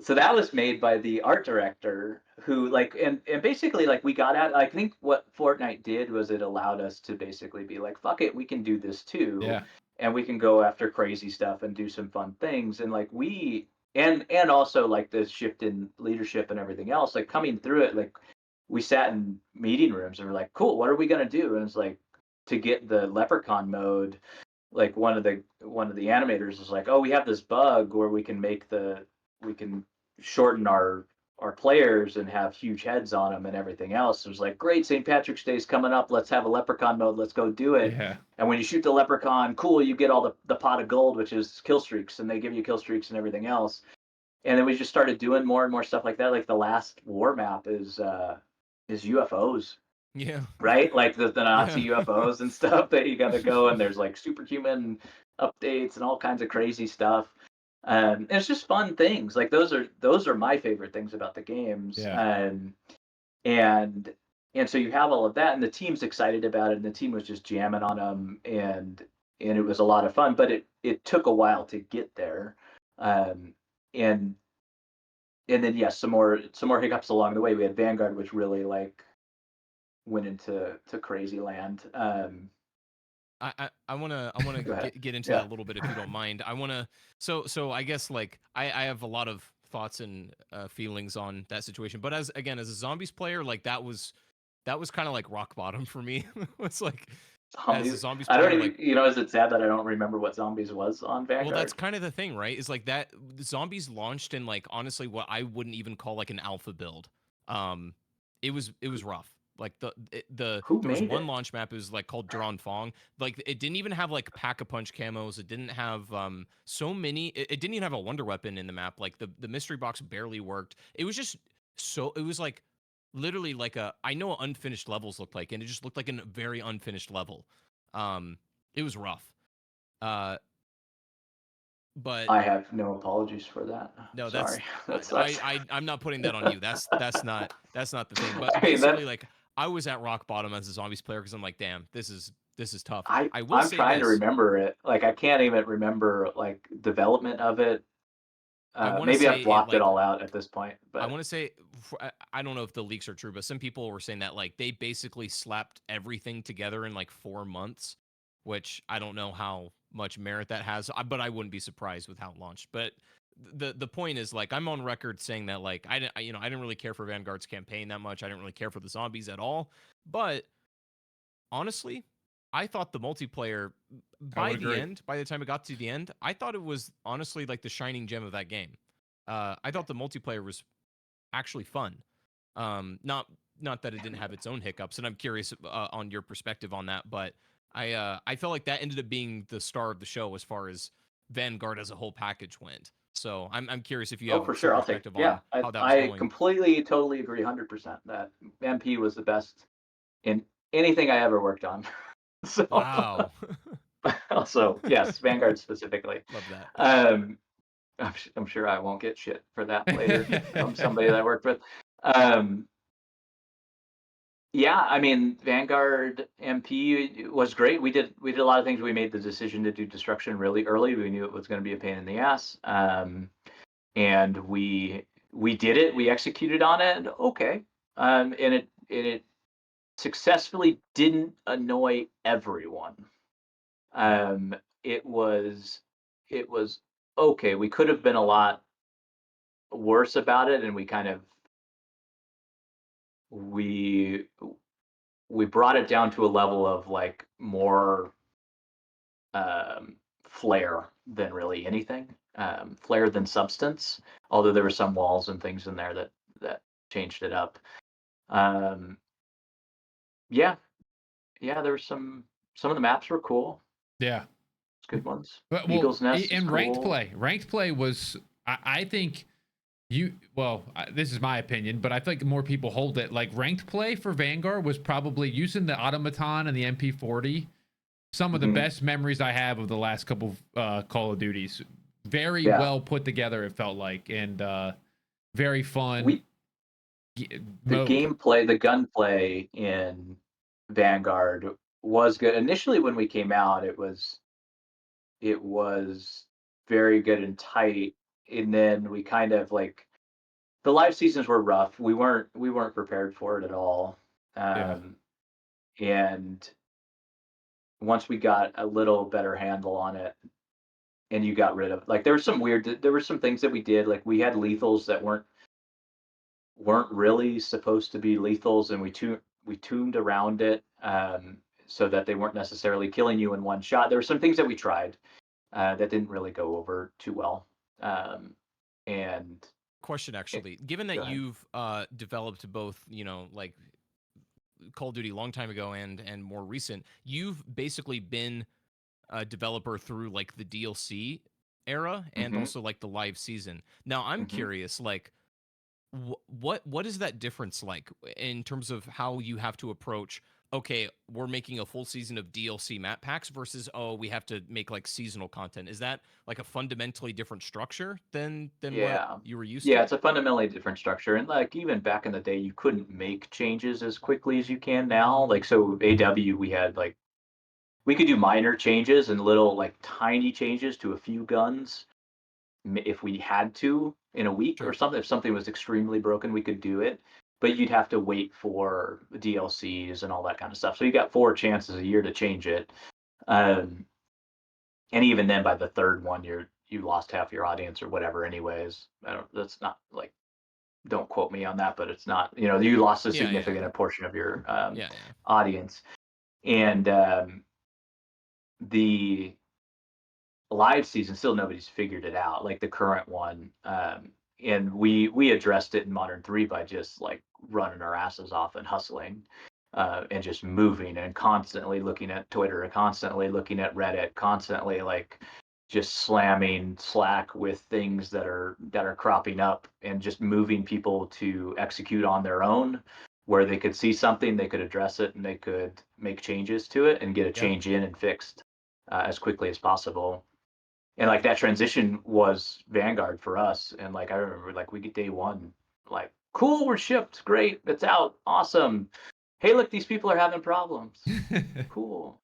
So that was made by the art director who and basically we got at, I think what Fortnite did was it allowed us to basically be like, fuck it, we can do this too. Yeah. and we can go after crazy stuff and do some fun things. And like and also like the shift in leadership and everything else, like coming through it, like we sat in meeting rooms and we're like, cool, what are we gonna do? And it's like to get the leprechaun mode, like one of the animators was like, oh, we have this bug where we can shorten our players and have huge heads on them and everything else. It was like, great, St. Patrick's Day's coming up. Let's have a leprechaun mode. Let's go do it. Yeah. And when you shoot the leprechaun, cool, you get all the pot of gold, which is kill streaks, and they give you kill streaks and everything else. And then we just started doing more and more stuff like that. Like the last war map is UFOs. Yeah. Right? Like the Nazi Yeah. UFOs and stuff that you got to go, and there's like superhuman updates and all kinds of crazy stuff. It's just fun things. Like those are my favorite things about the games. Yeah. And so you have all of that, and the team's excited about it, and the team was just jamming on them, and it was a lot of fun. But it took a while to get there, and then yes, some more hiccups along the way. We had Vanguard, which really like went into crazy land. I want to Go ahead. get into Yeah. that a little bit if you don't mind. I want to so I guess like I have a lot of thoughts and feelings on that situation. But as a zombies player, like that was kind of like rock bottom for me. It's like as a Zombies. zombies I player, don't even, like is it sad that I don't remember what Zombies was on well, Vanguard? that's kind of the thing, right? Is like that zombies launched in like honestly what I wouldn't even call like an alpha build. It was rough. Like there Who was made one it? launch map, it was like called Duran Fong. Like it didn't even have like pack a punch camos. It didn't have so many. It didn't even have a wonder weapon in the map. Like the mystery box barely worked. It was just so it was like literally like I know what unfinished levels look like, and it just looked like a very unfinished level. It was rough. But I have no apologies for that. no, Sorry. That sucks. I'm not putting that on you. That's not the thing. But I mean, basically, like I was at rock bottom as a zombies player because I'm like, damn, this is tough. I will I'm say trying to this. remember it. Like I can't even remember like development of it. I want to Maybe I've say it blocked it like all out at this point, I but want to say I don't know if the leaks are true, but some people were saying that like they basically slapped everything together in like 4 months, which I don't know how much merit that has, but I wouldn't be surprised with how it launched. But the point is like I'm on record saying that like I didn't really care for Vanguard's campaign that much. I didn't really care for the zombies at all. But honestly, I thought the multiplayer I would agree. by the time it got to the end, I thought it was honestly like the shining gem of that game. I thought the multiplayer was actually fun. Not that it didn't have its own hiccups, and I'm curious on your perspective on that. But I felt like that ended up being the star of the show as far as Vanguard as a whole package went. So I'm curious if you oh, have for some sure, I'll take. perspective Yeah, on how that was I going. completely, totally agree, 100% that MP was the best in anything I ever worked on. So, Wow, also, yes, Vanguard specifically. love that. Um, I'm sure I won't get shit for that later from somebody that I worked with. Um, yeah, I mean, Vanguard MP was great. We did a lot of things. We made the decision to do destruction really early. We knew it was going to be a pain in the ass, and we did it. We executed on it. Okay, and it successfully didn't annoy everyone. Um, it was it was okay. We could have been a lot worse about it, and we we brought it down to a level of like more flair than really anything, flair than substance. Although there were some walls and things in there that changed it up. Um, yeah, yeah, there were some of the maps were cool. Yeah. It's good ones. But well, Eagle's Nest is in cool. ranked play was I think this is my opinion, but I think more people hold it. Like ranked play for Vanguard was probably using the automaton and the MP40. Some of the Mhm. best memories I have of the last couple Call of Duties. Very Yeah. well put together, it felt like, and very fun We the mode. gameplay, the gunplay in Vanguard was good. Initially, when we came out, it was very good and tight, and then we kind of like the live seasons were rough. We weren't prepared for it at all, Yeah. and once we got a little better handle on it, and you got rid of like there were some things that we did, like we had lethals that weren't really supposed to be lethals, and we tuned around it, so that they weren't necessarily killing you in one shot. There were some things that we tried that didn't really go over too well. And Question it, actually, given Go that ahead. you've developed both, like Call of Duty a long time ago and more recent, you've basically been a developer through like the DLC era and Hmm. also like the live season. Now I'm Hmm. curious, like what is that difference like in terms of how you have to approach, okay, we're making a full season of DLC map packs versus, oh, we have to make like seasonal content? Is that like a fundamentally different structure than what Yeah. you were used Yeah, to? it's a fundamentally different structure. And like even back in the day, you couldn't make changes as quickly as you can now. Like so AW, we had like we could do minor changes and little like tiny changes to a few guns if we had to in a week or Sure. something. If something was extremely broken, we could do it. But you'd have to wait for DLCs and all that kind of stuff. So you got 4 chances a year to change it. Um, and even then, by the third one, you lost half your audience or whatever. Anyways, I don't. That's not like don't quote me on that, but it's not. You lost a Yeah, yeah, significant portion of your yeah, yeah. audience, and the live season still nobody's figured it out. Like the current one, and we addressed it in Modern 3 by just like running our asses off and hustling. And just moving and constantly looking at Twitter, constantly looking at Reddit, constantly like just slamming Slack with things that are cropping up, and just moving people to execute on their own, where they could see something, they could address it, and they could make changes to it and get a Yep. change in and fixed as quickly as possible. And like that transition was Vanguard for us. And like I remember, like we get day one, like cool, we're shipped, great, it's out, awesome. Hey, look, these people are having problems. Cool.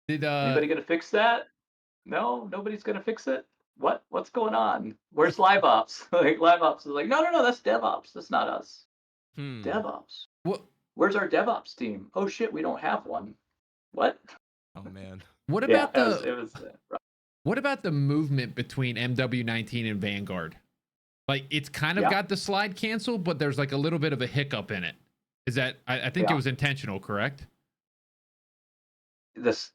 Did Anybody gonna fix that? No, nobody's gonna fix it. What's going on? Where's live ops? Like live ops is like, no, no, no, that's DevOps. That's not us. Hmm. DevOps. what Where's our DevOps team? Oh shit, we don't have one. What? Oh man. what Yeah, about it was the it was. what about the movement between MW19 and Vanguard? Like it's kind of Yeah, got the slide cancel, but there's like a little bit of a hiccup in it. Is that I think it yeah. was intentional, correct? This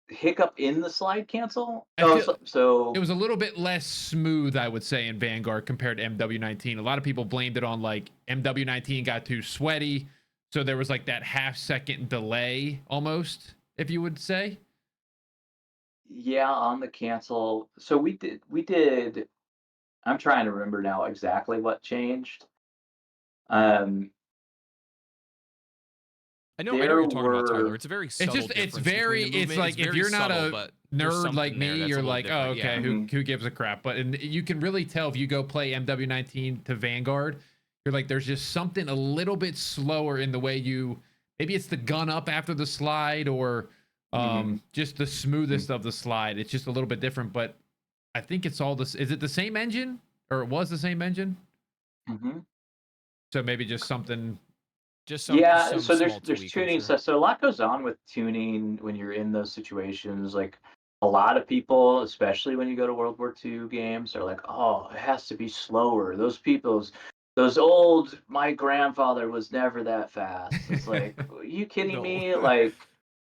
hiccup in the slide cancel. I Oh, feel so it was a little bit less smooth, I would say, in Vanguard compared to MW19. A lot of people blamed it on like MW19 got too sweaty, so there was like that half-second delay almost, if you would say. yeah, on the cancel. So we did. I'm trying to remember now exactly what changed. Um, I know what there you're talking about, Tyler. were. It's a very It's subtle just difference between the it's movement. It's like if very you're not subtle, a but there's nerd like something there me, that's a you're little like, oh, different. okay, Yeah. who gives a crap? But and you can really tell if you go play MW19 to Vanguard, you're like, there's just something a little bit slower in the way you. Maybe it's the gun up after the slide, or Mhm. just the smoothest of the slide. It's just a little bit different, but I think it's all this. Is it the same engine, or it was the same engine? Mhm. So maybe just something. Just Yeah, some so there's small there's tweak, I'm tuning sure. stuff. So a lot goes on with tuning when you're in those situations. Like a lot of people, especially when you go to World War II games, are like, "Oh, it has to be slower." Those old. My grandfather was never that fast. It's like, are you kidding No. me? Like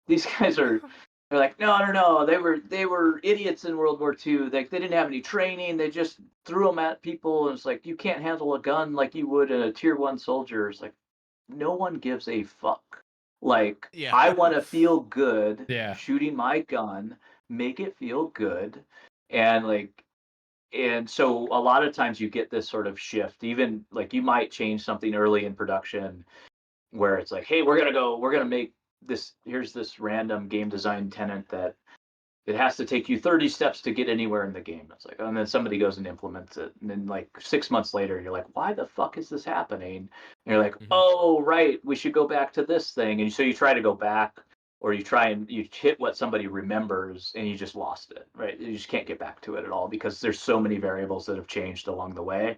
these guys are. They're like, no, no, no. They were idiots in World War II. They didn't have any training. They just threw them at people. And it's like you can't handle a gun like you would in a tier one soldier. It's like no one gives a fuck. Like, Yeah. I want to feel good Yeah. shooting my gun, make it feel good. And like, and so a lot of times you get this sort of shift, even like you might change something early in production where it's like, hey, we're going to make this, here's this random game design tenant that it has to take you 30 steps to get anywhere in the game. It's like, and then somebody goes and implements it. And then like 6 months later, you're like, why the fuck is this happening? And you're like, Mhm. oh, right, we should go back to this thing. And so you try to go back, or you try and you hit what somebody remembers and you just lost it, right? You just can't get back to it at all because there's so many variables that have changed along the way.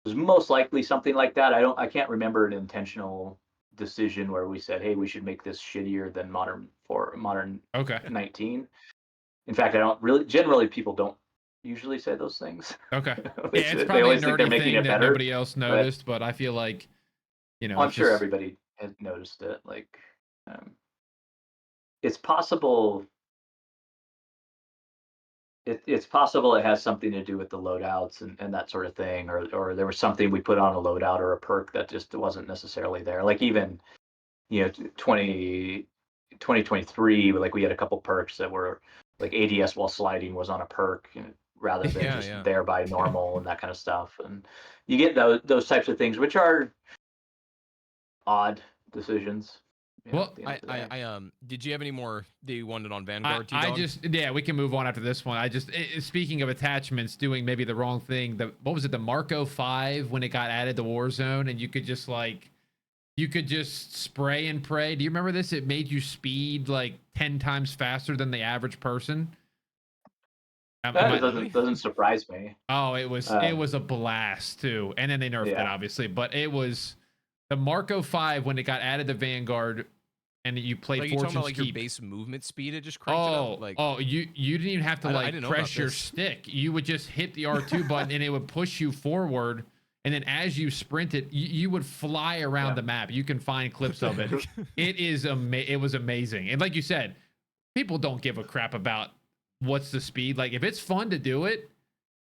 There's most likely something like that. I can't remember an intentional decision where we said, hey, we should make this shittier than modern 19. In fact, I don't really, generally people don't usually say those things. Okay. They Yeah, it's they probably a always think they're nerdy making thing it that better, nobody else noticed, but I feel like, I'm it's sure just everybody has noticed it. Like, it's possible. It's possible it has something to do with the loadouts and that sort of thing, or there was something we put on a loadout or a perk that just wasn't necessarily there. Like even 2023, like we had a couple perks that were like ADS while sliding was on a perk, rather than there by normal and that kind of stuff. And you get those types of things, which are odd decisions. Well, did you have any more that you wanted on Vanguard? We can move on after this one. Speaking of attachments, doing maybe the wrong thing. What was it? The Marco 5 when it got added to Warzone, and you could just spray and pray. Do you remember this? It made you speed like 10 times faster than the average person. Doesn't surprise me. Oh, it was a blast too. And then they nerfed it obviously, but it was the Marco 5 when it got added to Vanguard. And you played like Fortune's you talking about, like, Keep. your base movement speed, it just cranked it up? Like, you didn't even have to press your stick. You would just hit the R2 button and it would push you forward. And then as you sprinted, you would fly around the map. You can find clips of it. It was amazing. And like you said, people don't give a crap about what's the speed. Like if it's fun to do it,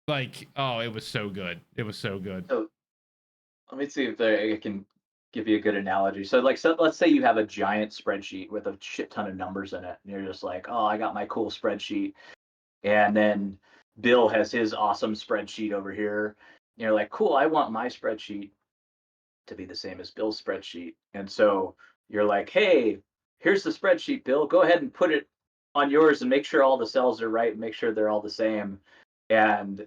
it was so good. It was so good. So let me see if I can give you a good analogy. So let's say you have a giant spreadsheet with a shit ton of numbers in it, and you're just like, oh, I got my cool spreadsheet. And then Bill has his awesome spreadsheet over here. And you're like, cool, I want my spreadsheet to be the same as Bill's spreadsheet. And so you're like, hey, here's the spreadsheet, Bill. Go ahead and put it on yours and make sure all the cells are right and make sure they're all the same. And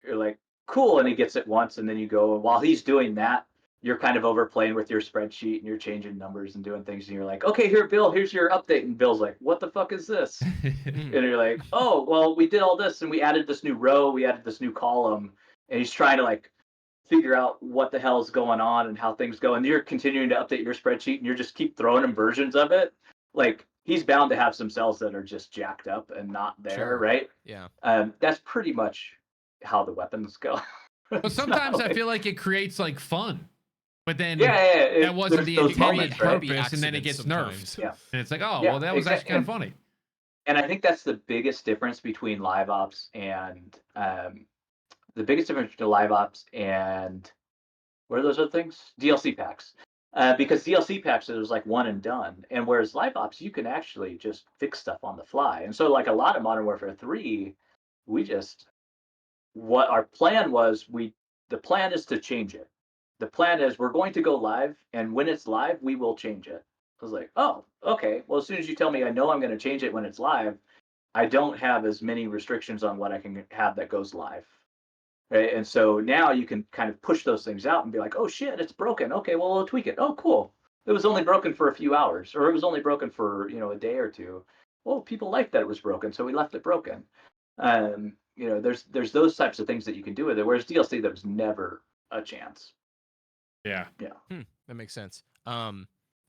you're like, cool. And he gets it once, and then you go, and while he's doing that, you're kind of overplaying with your spreadsheet and you're changing numbers and doing things. And you're like, okay, here, Bill, here's your update. And Bill's like, what the fuck is this? And you're like, oh, well, we did all this and we added this new row, we added this new column. And he's trying to figure out what the hell's going on and how things go. And you're continuing to update your spreadsheet and you're just keep throwing him versions of it. Like he's bound to have some cells that are just jacked up and not there, right? Yeah. That's pretty much how the weapons go. But sometimes I feel like it creates fun. But then that wasn't the intended purpose, right? And then it gets nerfed. Yeah. And it's like, well, that was actually kind of funny. And I think that's the biggest difference between live ops and what are those other things? DLC packs. Because DLC packs, it was one and done. And whereas live ops, you can actually just fix stuff on the fly. And so a lot of Modern Warfare 3, what our plan was, the plan is to change it. The plan is we're going to go live, and when it's live, we will change it. I was like, oh, okay. Well, as soon as you tell me I know I'm going to change it when it's live, I don't have as many restrictions on what I can have that goes live. Right? And so now you can kind of push those things out and be like, oh, shit, it's broken. Okay, well, we'll tweak it. Oh, cool. It was only broken for a few hours, or it was only broken for, a day or two. Well, people liked that it was broken, so we left it broken. There's those types of things that you can do with it, whereas DLC, there was never a chance. Yeah. That makes sense.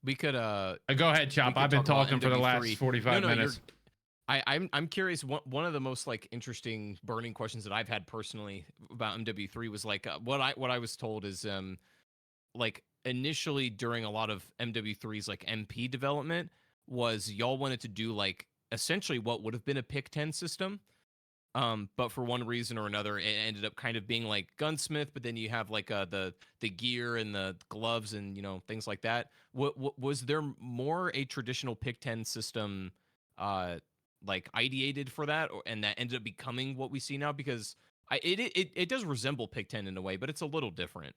We could go ahead, Chop. I've been talking for the last 45 minutes. I'm curious. One of the most interesting burning questions that I've had personally about MW3 was what I was told is initially during a lot of MW3's MP development was y'all wanted to do essentially what would have been a pick 10 system. But for one reason or another, it ended up kind of being like Gunsmith, but then you have the gear and the gloves and things like that. Was there more a traditional pick 10 system ideated for that, and that ended up becoming what we see now? Because it does resemble pick 10 in a way, but it's a little different.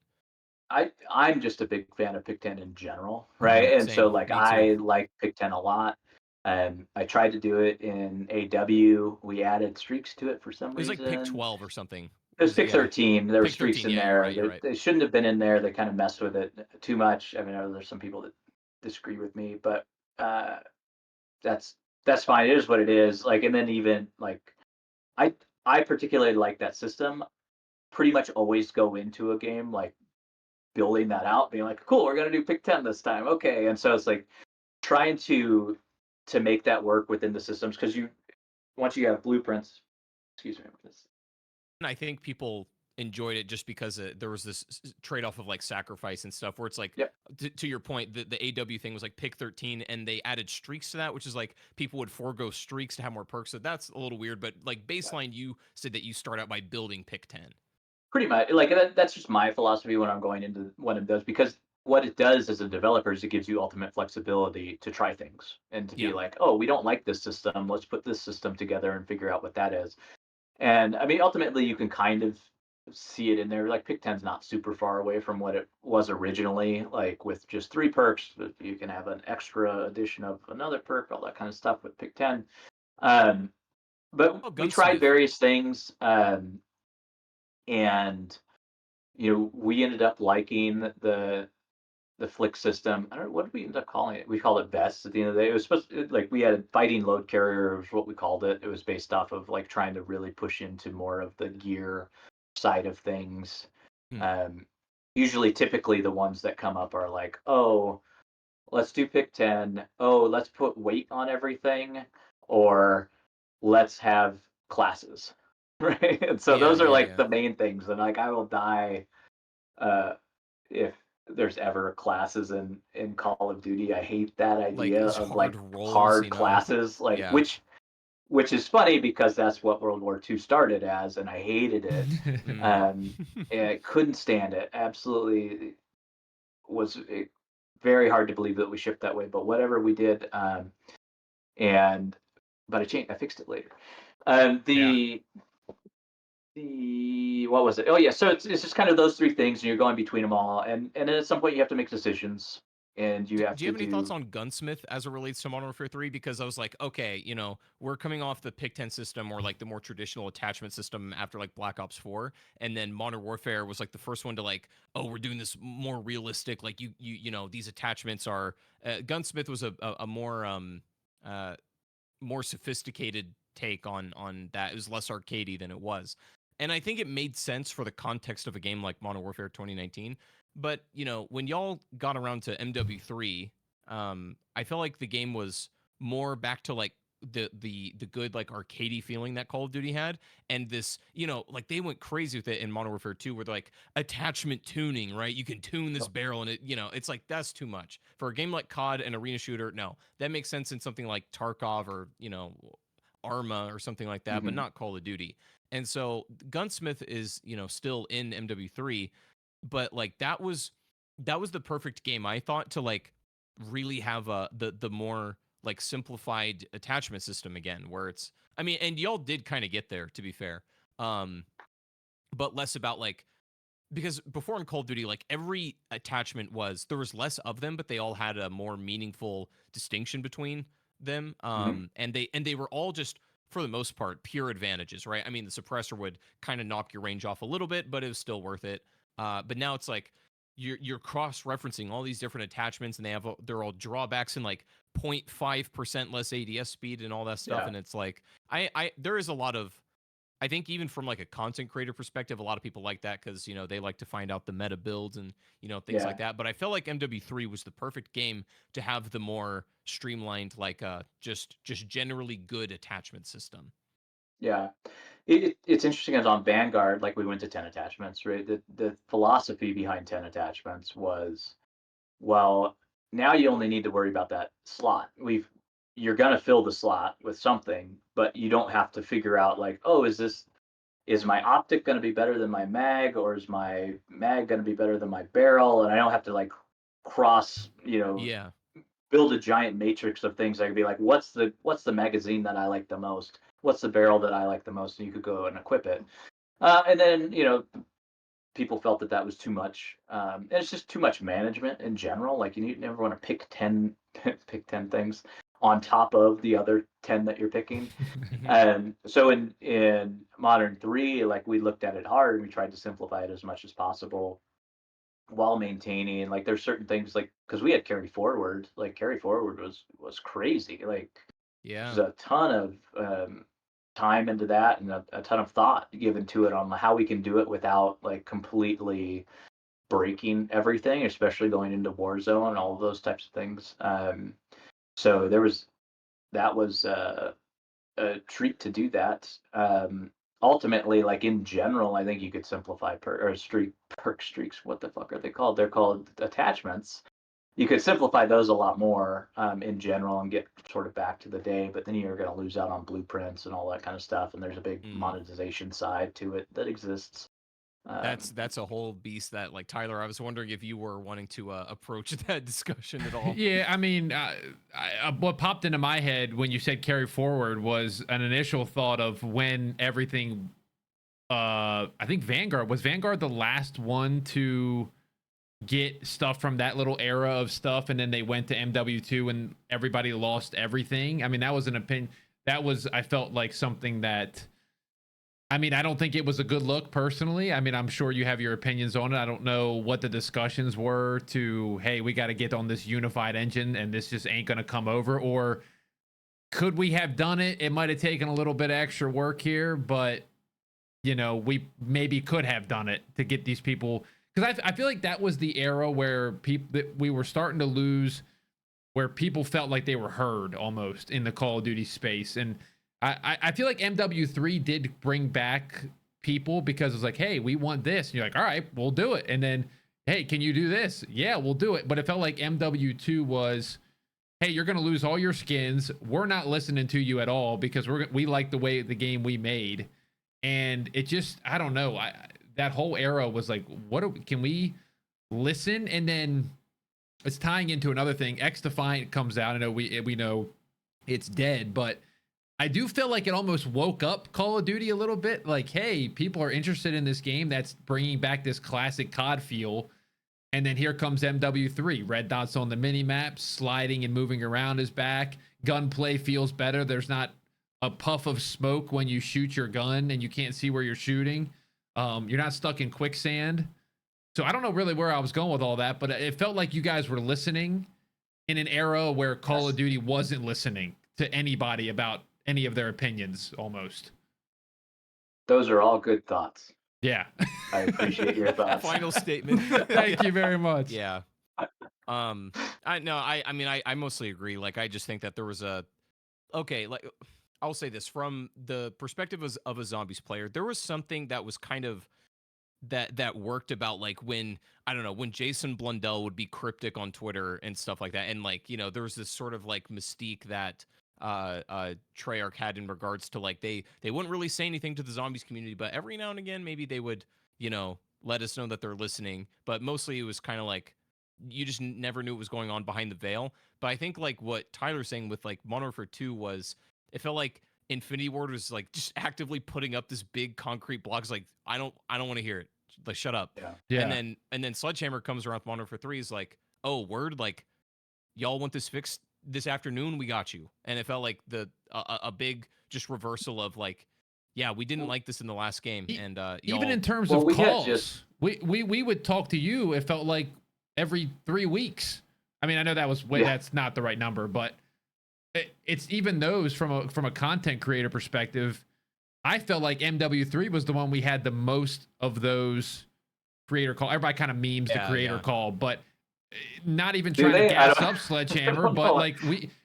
I'm just a big fan of pick 10 in general, right? And so I like pick 10 a lot. I tried to do it in AW. We added streaks to it for some reason. It was pick 12 or something. It was pick 13. There were streaks 13, in there. You're right. They shouldn't have been in there. They kind of messed with it too much. I mean, there's some people that disagree with me, but that's fine. It is what it is. And then even I particularly like that system. Pretty much always go into a game building that out, being like, cool, we're gonna do pick 10 this time. Okay. And so it's like trying to make that work within the systems, because once you have blueprints, excuse me, And I think people enjoyed it just because there was this trade-off of like sacrifice and stuff where it's like yep. to your point, the AW thing was like pick 13 and they added streaks to that, which is like people would forego streaks to have more perks. So that's a little weird, but like baseline, you said that you start out by building pick 10. Pretty much, like that's just my philosophy when I'm going into one of those, because what it does as a developer is it gives you ultimate flexibility to try things and to be like, oh, we don't like this system, let's put this system together and figure out what that is. And I mean, ultimately, you can kind of see it in there. Like pick 10's not super far away from what it was originally, like with just 3 perks, but you can have an extra addition of another perk, all that kind of stuff with pick 10. But we tried various things. And we ended up liking the flick system. I don't know, what did we end up calling it? We called it best at the end of the day. It was supposed to, like, we had fighting load carrier was what we called it. It was based off of like trying to really push into more of the gear side of things. Usually typically the ones that come up are like, oh, let's do pick 10. Oh, let's put weight on everything, or let's have classes. Right. And so those are like the main things. And like I will die if there's ever classes in Call of Duty. I hate that idea of like hard classes, like which is funny because that's what World War II started as, and I hated it. And I couldn't stand it. Absolutely was very hard to believe that we shipped that way, but whatever we did. But I fixed it later. What was it? Oh yeah, so it's just kind of those 3 things, and you're going between them all, and then at some point you have to make decisions, and you have to. Do you have any thoughts on Gunsmith as it relates to Modern Warfare 3? Because I was like, okay, we're coming off the pick 10 system or like the more traditional attachment system after like Black Ops 4, and then Modern Warfare was like the first one to like, oh, we're doing this more realistic. Like these attachments are. Gunsmith was a more sophisticated take on that. It was less arcadey than it was. And I think it made sense for the context of a game like Modern Warfare 2019. But, when y'all got around to MW3, I felt like the game was more back to like the good like arcadey feeling that Call of Duty had. And this, like they went crazy with it in Modern Warfare 2 where they're like attachment tuning, right? You can tune this barrel and it's like that's too much. For a game like COD and arena shooter, no. That makes sense in something like Tarkov or, Arma or something like that, but not Call of Duty. And so Gunsmith is, still in MW3, but like that was the perfect game I thought to like really have the more like simplified attachment system again, where it's and y'all did kind of get there, to be fair. But less about like, because before in Call of Duty, like every attachment there was less of them, but they all had a more meaningful distinction between them. And they were all just, for the most part, pure advantages, right? The suppressor would kind of knock your range off a little bit, but it was still worth it. But now it's like you're cross-referencing all these different attachments, and they're all drawbacks and like 0.5% less ADS speed and all that stuff. And it's like there is a lot of, I think even from like a content creator perspective, a lot of people like that because they like to find out the meta builds and things like that. But I felt like MW3 was the perfect game to have the more streamlined, like just generally good attachment system. Yeah, it's interesting as on Vanguard, like we went to 10 attachments, right? The philosophy behind 10 attachments was, well, now you only need to worry about that slot. You're gonna fill the slot with something, but you don't have to figure out like, oh, is my optic gonna be better than my mag, or is my mag gonna be better than my barrel? And I don't have to like cross, build a giant matrix of things. I could be like, what's the magazine that I like the most? What's the barrel that I like the most? And you could go and equip it. And then people felt that was too much. And it's just too much management in general. Like you never want to pick 10 things on top of the other 10 that you're picking. And so in Modern 3, like we looked at it hard and we tried to simplify it as much as possible while maintaining, like there's certain things, like because we had carry forward was crazy, like there's a ton of time into that and a ton of thought given to it on how we can do it without like completely breaking everything, especially going into Warzone and all of those types of things. So that was a treat to do that. Ultimately, like in general, I think you could simplify perk streaks. What the fuck are they called? They're called attachments. You could simplify those a lot more in general and get sort of back to the day, but then you're going to lose out on blueprints and all that kind of stuff. And there's a big monetization side to it that exists. That's a whole beast that, like, Tyler, I was wondering if you were wanting to approach that discussion at all. Yeah, I mean, what popped into my head when you said carry forward was an initial thought of when everything. I think Vanguard was the last one to get stuff from that little era of stuff, and then they went to MW2 and everybody lost everything. I mean, that was an opinion. That was, I felt like something that. I mean, I don't think it was a good look personally. I mean, I'm sure you have your opinions on it. I don't know what the discussions were to, hey, we got to get on this unified engine and this just ain't going to come over. Or could we have done it? It might have taken a little bit of extra work here, but, you know, we maybe could have done it to get these people. Because I feel like that was the era where we were starting to lose, where people felt like they were heard almost in the Call of Duty space. And I feel like MW3 did bring back people because it's like, hey, we want this. And you're like, all right, we'll do it. And then, hey, can you do this? Yeah, we'll do it. But it felt like MW2 was, hey, you're going to lose all your skins. We're not listening to you at all because we like the way the game we made. And it just, I don't know. That whole era was like, can we listen? And then it's tying into another thing. X Defiant comes out. I know we know it's dead, but I do feel like it almost woke up Call of Duty a little bit. Like, hey, people are interested in this game that's bringing back this classic COD feel. And then here comes MW3. Red dots on the mini-map, sliding and moving around is back. Gunplay feels better. There's not a puff of smoke when you shoot your gun and you can't see where you're shooting. You're not stuck in quicksand. So I don't know really where I was going with all that, but it felt like you guys were listening in an era where Call of Duty wasn't listening to anybody about any of their opinions almost. Those are all good thoughts. Yeah. I appreciate your thoughts. Final statement. Thank you very much. Yeah. I mostly agree. Like, I just think that there was like, I'll say this from the perspective of a zombies player, there was something that was kind of that worked about, like, when, I don't know, when Jason Blundell would be cryptic on Twitter and stuff like that. And, like, you know, there was this sort of like mystique that Treyarch had in regards to, like, they wouldn't really say anything to the zombies community, but every now and again maybe they would, you know, let us know that they're listening. But mostly it was kind of like you just never knew what was going on behind the veil. But I think, like, what Tyler's saying with, like, Modern Warfare 2 was, it felt like Infinity Ward was, like, just actively putting up this big concrete blocks, like, I don't want to hear it, like, shut up. Yeah. And then Sledgehammer comes around with Modern Warfare 3 is like, oh, word, like, y'all want this fixed this afternoon, we got you. And it felt like a big just reversal of, like, yeah, we didn't like this in the last game. And even in terms of calls, we would talk to you, it felt like every 3 weeks. I mean, I know that's not the right number, but it's even those from a content creator perspective. I felt like MW3 was the one we had the most of those creator call. Everybody kind of memes the creator call, but not even trying to gas up Sledgehammer, but like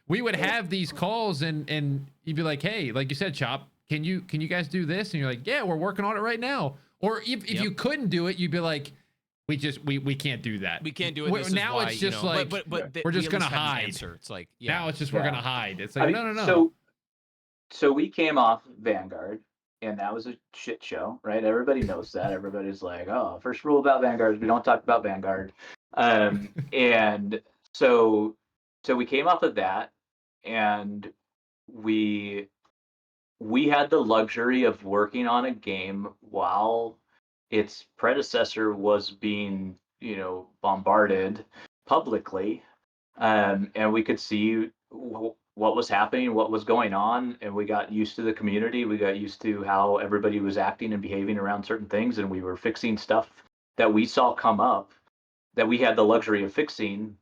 we would have these calls and you'd be like, hey, like you said, Chop, can you guys do this? And you're like, yeah, we're working on it right now. Or if you couldn't do it, you'd be like, we can't do that. We can't do it. This now is why, it's just, you know, like, but we're just gonna hide. It's like, now it's just we're gonna hide. It's like, no. So we came off Vanguard, and that was a shit show, right? Everybody knows that. Everybody's like, oh, first rule about Vanguard is we don't talk about Vanguard. And so we came off of that, and we had the luxury of working on a game while its predecessor was being, you know, bombarded publicly, and we could see what was happening, what was going on, and we got used to the community. We got used to how everybody was acting and behaving around certain things, and we were fixing stuff that we saw come up that we had the luxury of fixing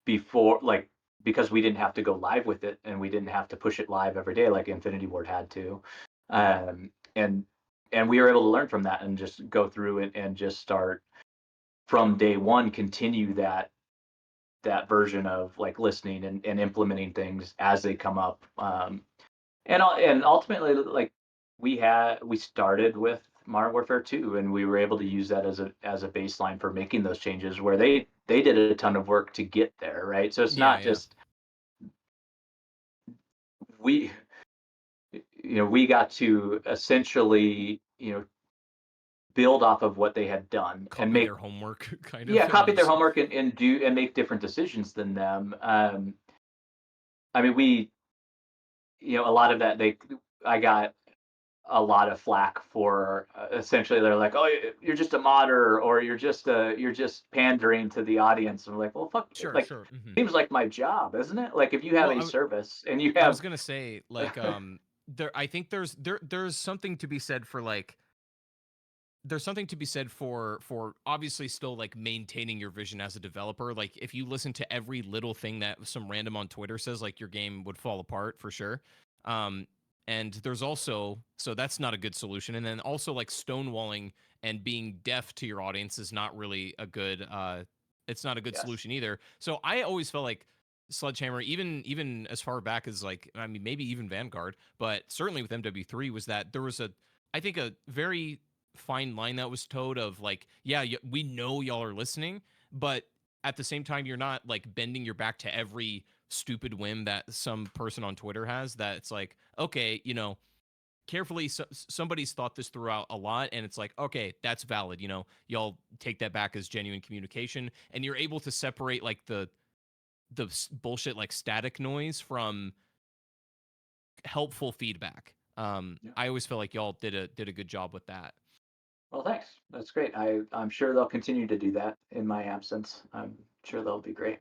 before, like, because we didn't have to go live with it and we didn't have to push it live every day like Infinity Ward had to. And we were able to learn from that and just go through it and just start from day one, continue that version of like listening and implementing things as they come up. And ultimately, like we started with Modern Warfare 2, and we were able to use that as a baseline for making those changes where they did a ton of work to get there, right? So it's not just we we got to essentially build off of what they had done Copy and make their homework, kind of. yeah, copy their homework and do and make different decisions than them. I mean, a lot of that I got a lot of flack for essentially they're like, oh, you're just a modder or you're just pandering to the audience. And I'm like, well, fuck, Sure, like sure. seems like my job, isn't it? Like if you have Well, a service and you I have was gonna say like I think there's something to be said for like there's something to be said for obviously still like maintaining your vision as a developer. Like if you listen to every little thing that some random on Twitter says, like your game would fall apart for sure. And there's also, so that's not a good solution. And then also like stonewalling and being deaf to your audience is not really a good it's not a good yes. solution either. So I always felt like Sledgehammer, even as far back as like, I mean, maybe even Vanguard, but certainly with MW3 was that there was I think a very fine line that was towed of like, yeah, we know y'all are listening, but at the same time, you're not like bending your back to every stupid whim that some person on Twitter has. That it's like, okay, carefully, somebody's thought this throughout a lot, and it's like, okay, that's valid. Y'all take that back as genuine communication, and you're able to separate like the bullshit like static noise from helpful feedback. I always feel like y'all did a good job with that. Well, thanks. That's great. I'm sure they'll continue to do that in my absence. I'm sure they'll be great.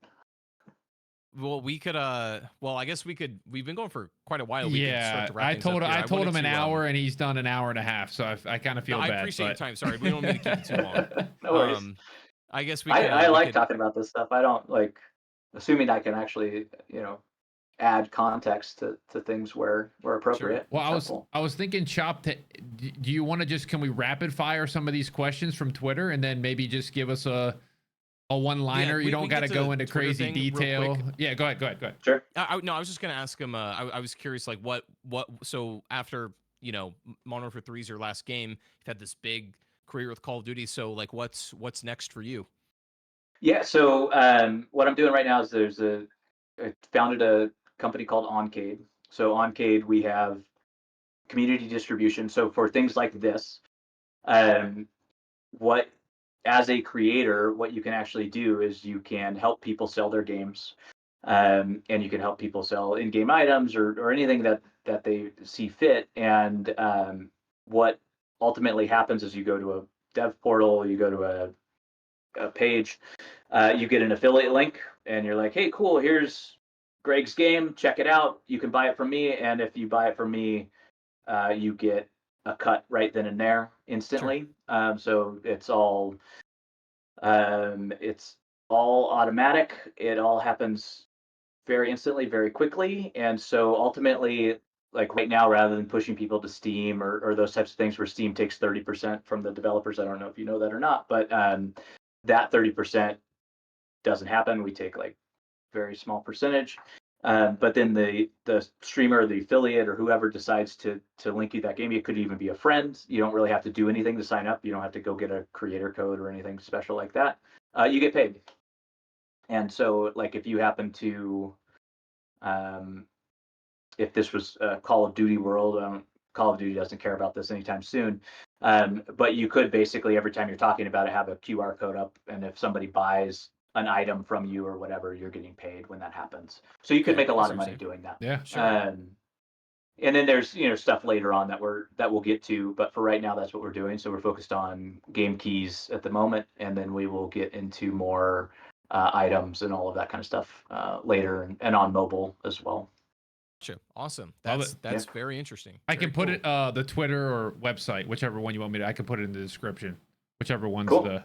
Well, we could I guess we've been going for quite a while. We could start Yeah, to wrap things up here. I told him an to, hour, and he's done an hour and a half. So I kind of feel bad. I appreciate your but... time. Sorry, we don't mean to keep it too long. No worries. I guess we could. I I like talking about this stuff. I don't like assuming I can actually, add context to things where appropriate. Sure. Well, I was thinking, Chop, do you want to can we rapid fire some of these questions from Twitter and then maybe just give us a one-liner? You don't got to go into crazy detail. Yeah, go ahead. Sure. No, I was just gonna ask him. I was curious, like what. So after Modern Warfare 3 is your last game, you've had this big career with Call of Duty. So like, what's next for you? Yeah. So what I'm doing right now is I founded a company called Oncade. So Oncade, we have community distribution. So for things like this, what as a creator, what you can actually do is you can help people sell their games, and you can help people sell in-game items or anything that they see fit. And what ultimately happens is you go to a dev portal, you go to a page, you get an affiliate link, and you're like, hey, cool, here's Greg's game, check it out. You can buy it from me, and if you buy it from me, you get a cut right then and there instantly. Sure. So it's all automatic. It all happens very instantly, very quickly. And so ultimately, like right now, rather than pushing people to Steam or those types of things where Steam takes 30% from the developers, I don't know if you know that or not, but that 30% doesn't happen. We take like very small percentage. But then the streamer, the affiliate, or whoever decides to link you that game, it could even be a friend. You don't really have to do anything to sign up. You don't have to go get a creator code or anything special like that. You get paid. And so, like, if you happen to, if this was Call of Duty world, Call of Duty doesn't care about this anytime soon. But you could basically, every time you're talking about it, have a QR code up, and if somebody buys an item from you or whatever, you're getting paid when that happens. So you could make a lot of money doing that. Yeah, sure. And then there's stuff later on that we'll get to, but for right now that's what we're doing. So we're focused on game keys at the moment, and then we will get into more items and all of that kind of stuff later, and on mobile as well. Sure. Awesome. That's very interesting. I can put it the Twitter or website, whichever one you want me to. I can put it in the description, whichever one's cool.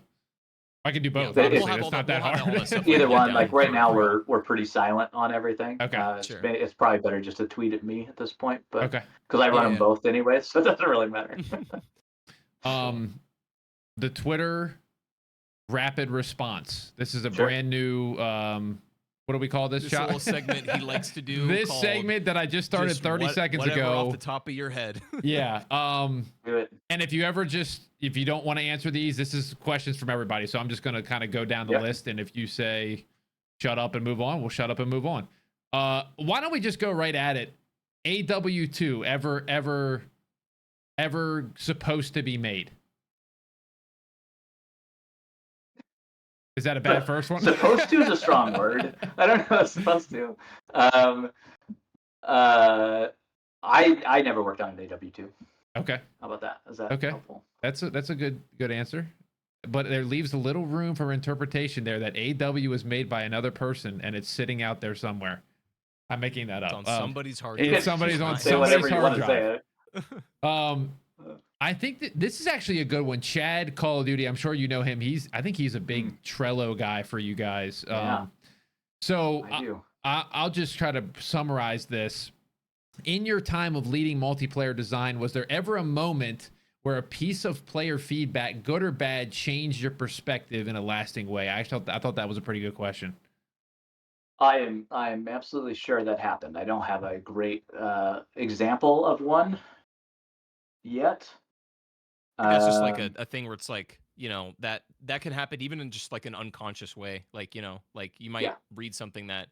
I can do both. Yeah, obviously, it's not that hard. Either one. Like right now, we're pretty silent on everything. Okay, sure. It's probably better just to tweet at me at this point, but okay, because I run them both anyway, so it doesn't really matter. The Twitter rapid response. This is a Sure. brand new what do we call this? This little segment he likes to do. This called segment that I just started just 30 seconds whatever ago. off the top of your head. Yeah. Do it. And if you don't want to answer these, this is questions from everybody. So I'm just going to kind of go down the list. And if you say shut up and move on, we'll shut up and move on. Why don't we just go right at it? AW2 ever supposed to be made? Is that a bad first one? Supposed to is a strong word. I don't know what supposed to. I never worked on an AW2. Okay. How about that? Is that helpful? That's a good answer. But there leaves a little room for interpretation there that AW was made by another person and it's sitting out there somewhere. I'm making that up. It's on somebody's hard drive. drive. Somebody's on Say somebody's whatever you hard want to drive. say. I think that this is actually a good one. Chad Call of Duty. I'm sure you know him. I think he's a big Trello guy for you guys. Yeah. So I do. I'll just try to summarize this. In your time of leading multiplayer design, was there ever a moment where a piece of player feedback, good or bad, changed your perspective in a lasting way? I thought that was a pretty good question. I'm absolutely sure that happened. I don't have a great example of one yet. That's just like a thing where it's like, that can happen even in just like an unconscious way. Like, like you might read something that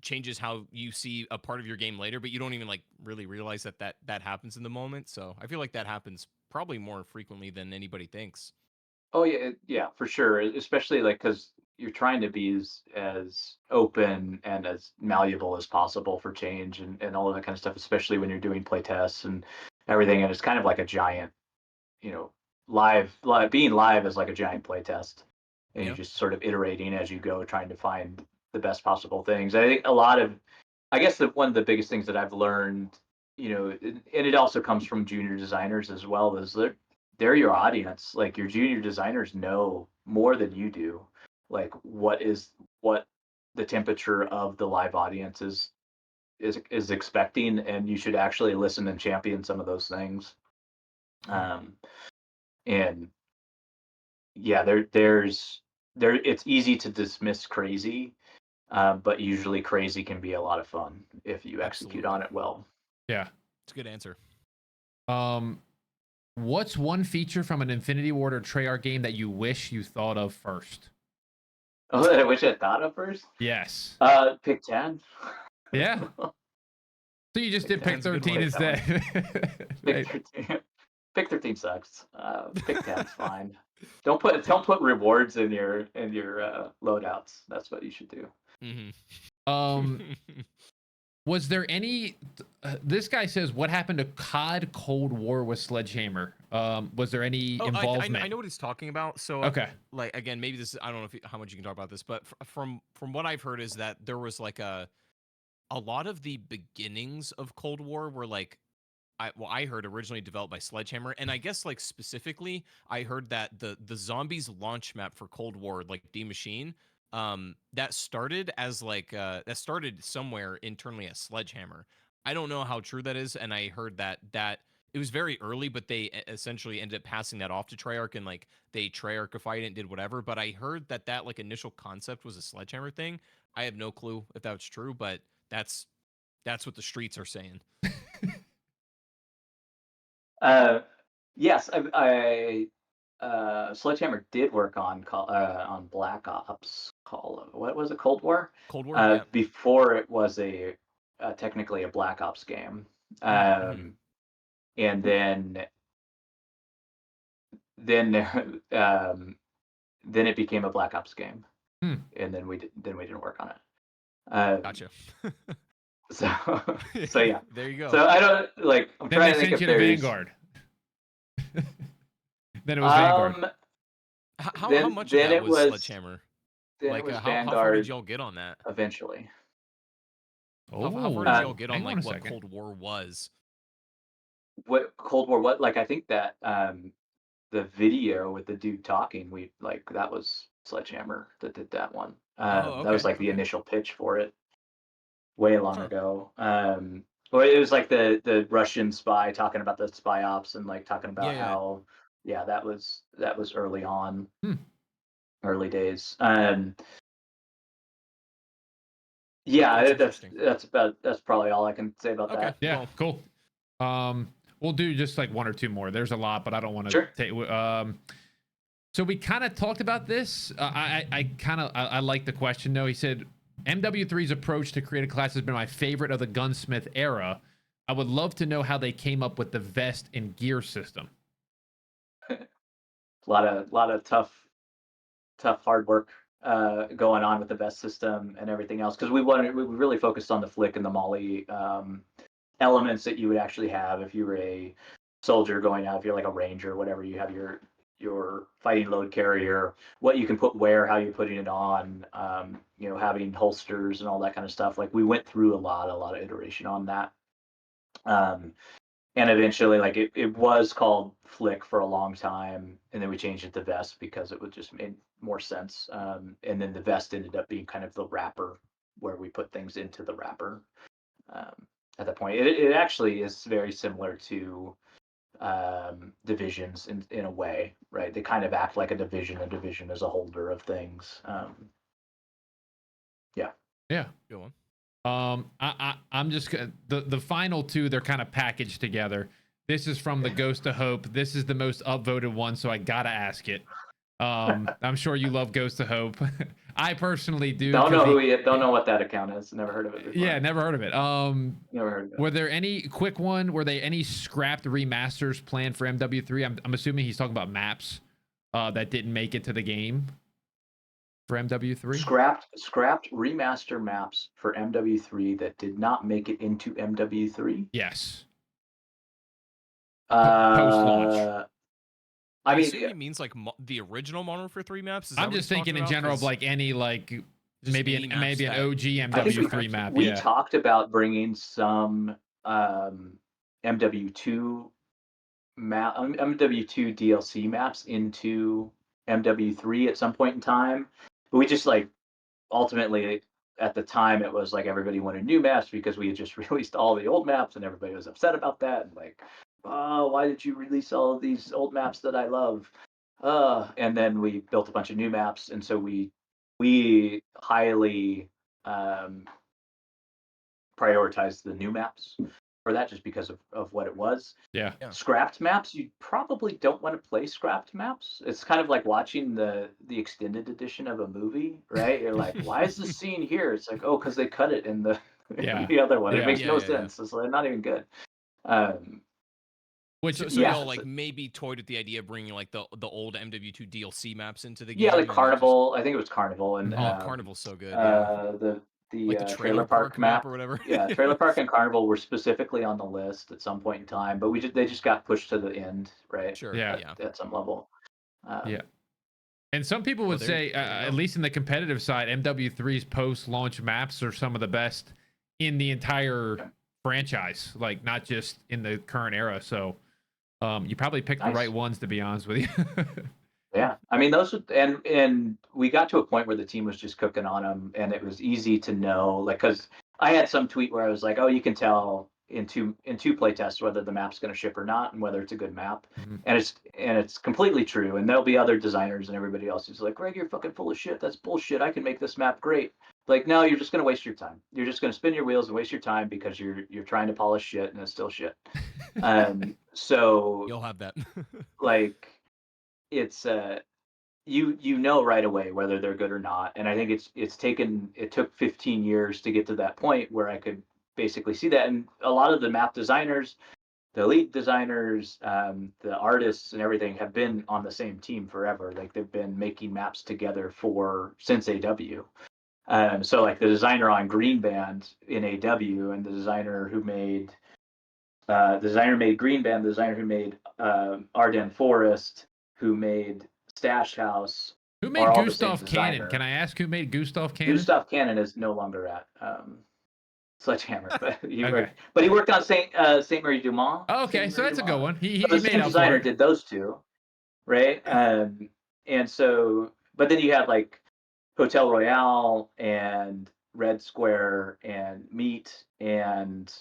changes how you see a part of your game later, but you don't even like really realize that happens in the moment. So I feel like that happens probably more frequently than anybody thinks. Oh yeah, for sure. Especially like because you're trying to be as open and as malleable as possible for change and all of that kind of stuff. Especially when you're doing play tests and everything, and it's kind of like a giant, live being live is like a giant play test, and you're just sort of iterating as you go, trying to find the best possible things. I think I guess one of the biggest things that I've learned, and it also comes from junior designers as well, is they're your audience. Like your junior designers know more than you do, like what the temperature of the live audience is expecting, and you should actually listen and champion some of those things. And yeah, it's easy to dismiss crazy, but usually crazy can be a lot of fun if you execute on it well. Yeah, it's a good answer. What's one feature from an Infinity Ward or Treyarch game that you wish you thought of first? Oh, that I wish I thought of first? Yes. Pick 10. Yeah. So you just did pick 13 instead. Pick 13 sucks. Pick 10's fine. Don't put rewards in your loadouts. That's what you should do. Was there any? This guy says, "What happened to COD Cold War with Sledgehammer?" Was there any involvement? I know what he's talking about. So okay, like again, maybe this is, I don't know how much you can talk about this, but from what I've heard is that there was like a lot of the beginnings of Cold War were like, I heard originally developed by Sledgehammer, and I guess like specifically, I heard that the zombies launch map for Cold War, like D Machine, that started as like that started somewhere internally at Sledgehammer. I don't know how true that is, and I heard that it was very early, but they essentially ended up passing that off to Treyarch, and like they Treyarchified it and did whatever. But I heard that like initial concept was a Sledgehammer thing. I have no clue if that's true, but that's what the streets are saying. Yes, Sledgehammer did work on Black Ops. What was it? Cold War. Cold War. Yeah. Before it was technically a Black Ops game, and then it became a Black Ops game, and then we didn't work on it. Gotcha. So yeah. There you go. So I don't like. I'm then trying they to think sent if you to there's Vanguard. Then it was Vanguard. How much of that was Sledgehammer? Like how far did y'all get on that? Eventually. How far did y'all get on like what Cold War was? What Cold War? What like I think that the video with the dude talking, that was Sledgehammer that did that one. That was like the initial pitch for it, way long ago. Well, it was like the Russian spy talking about the spy ops and like talking about how yeah, that was early on, Hmm. early days. That's Yeah, interesting. that's probably all I can say about Okay. that. Yeah, Well, cool. We'll do just like one or two more. There's a lot, but I don't want to Sure. take. So we kind of talked about this. I like the question though. He said MW3's approach to create a class has been my favorite of the gunsmith era. I would love to know how they came up with the vest and gear system. A lot of tough hard work going on with the vest system and everything else, because we really focused on the flick and the molly elements that you would actually have if you were a soldier going out, if you're like a ranger, whatever, you have your fighting load carrier, what you can put where, how you're putting it on, having holsters and all that kind of stuff. Like we went through a lot of iteration on that. Um, and eventually, like it was called flick for a long time, and then we changed it to vest because it would just made more sense. And then the vest ended up being kind of the wrapper, where we put things into the wrapper. At that point, it actually is very similar to divisions in a way, right? They kind of act like a division. A division is a holder of things. Yeah. Yeah. go on. I'm just the final two. They're kind of packaged together. This is from the Ghost of Hope. This is the most upvoted one, so I gotta ask it. I'm sure you love Ghost of Hope. I personally do. Don't know what that account is. Never heard of it before. Yeah, never heard of it. Never heard of Were it. there any quick one? Were there any scrapped remasters planned for MW3? I'm assuming he's talking about maps that didn't make it to the game for MW3. Scrapped remaster maps for MW3 that did not make it into MW3. Yes. Post launch. I I mean, assume he means like the original Modern Warfare 3 maps. Is that I'm what just he's thinking talking in about? general of 'Cause like any like just maybe any an maps maybe an that OG I think MW3 map. we Yeah. talked about bringing some MW2 MW2 DLC maps into MW3 at some point in time, but we just like ultimately at the time it was like everybody wanted new maps because we had just released all the old maps and everybody was upset about that and like, oh, why did you release all of these old maps that I love? And then we built a bunch of new maps, and so we highly um, prioritized the new maps for that just because of what it was. Yeah. Yeah. Scrapped maps, you probably don't want to play scrapped maps. It's kind of like watching the extended edition of a movie, right? You're like, why is this scene here? It's like, oh, because they cut it in the Yeah. the other one. It Yeah. makes no Yeah. sense. It's like not even good. Um, Which So yeah, y'all like maybe toyed with the idea of bringing like the old MW2 DLC maps into the yeah, game, like and like just Carnival. I think it was Carnival and Mhm. oh, Carnival's so good. Yeah, the like the trailer trailer park park map map. or whatever. Yeah, trailer park and Carnival were specifically on the list at some point in time, but they just got pushed to the end, right? Sure. Yeah. Yeah. At some level. Yeah. And some people Well, would say, there you at go. least in the competitive side, MW3's post-launch maps are some of the best in the entire franchise, like not just in the current era. So you probably picked the Nice. right ones, to be honest with you. Yeah, I mean those, and we got to a point where the team was just cooking on them, and it was easy to know, like, because I had some tweet where I was like, oh, you can tell in two play tests whether the map's going to ship or not, and whether it's a good map, Mhm. and it's completely true. And there'll be other designers and everybody else who's like, Greg, you're fucking full of shit. That's bullshit. I can make this map great. Like, no, you're just going to waste your time. You're just going to spin your wheels and waste your time because you're trying to polish shit and it's still shit. So You'll have that. like it's you know right away whether they're good or not. And I think it took 15 years to get to that point where I could basically see that. And a lot of the map designers, the lead designers, the artists and everything have been on the same team forever. Like they've been making maps together since AW. So like the designer on Green Band in AW and the designer who made Green Band, the designer who made Ardennes Forest, who made Stash House, Who are made all the same Gustav Cannon? Can designer. I ask who made Gustav Cannon? Gustav Cannon is no longer at Sledgehammer, but Okay. he worked on Saint Mary Dumont. Oh, okay, Saint so Mary that's a good Dumont. one. So He the made same up for designer it. did those two, right? And so, but then you had like Hotel Royale and Red Square and Meat and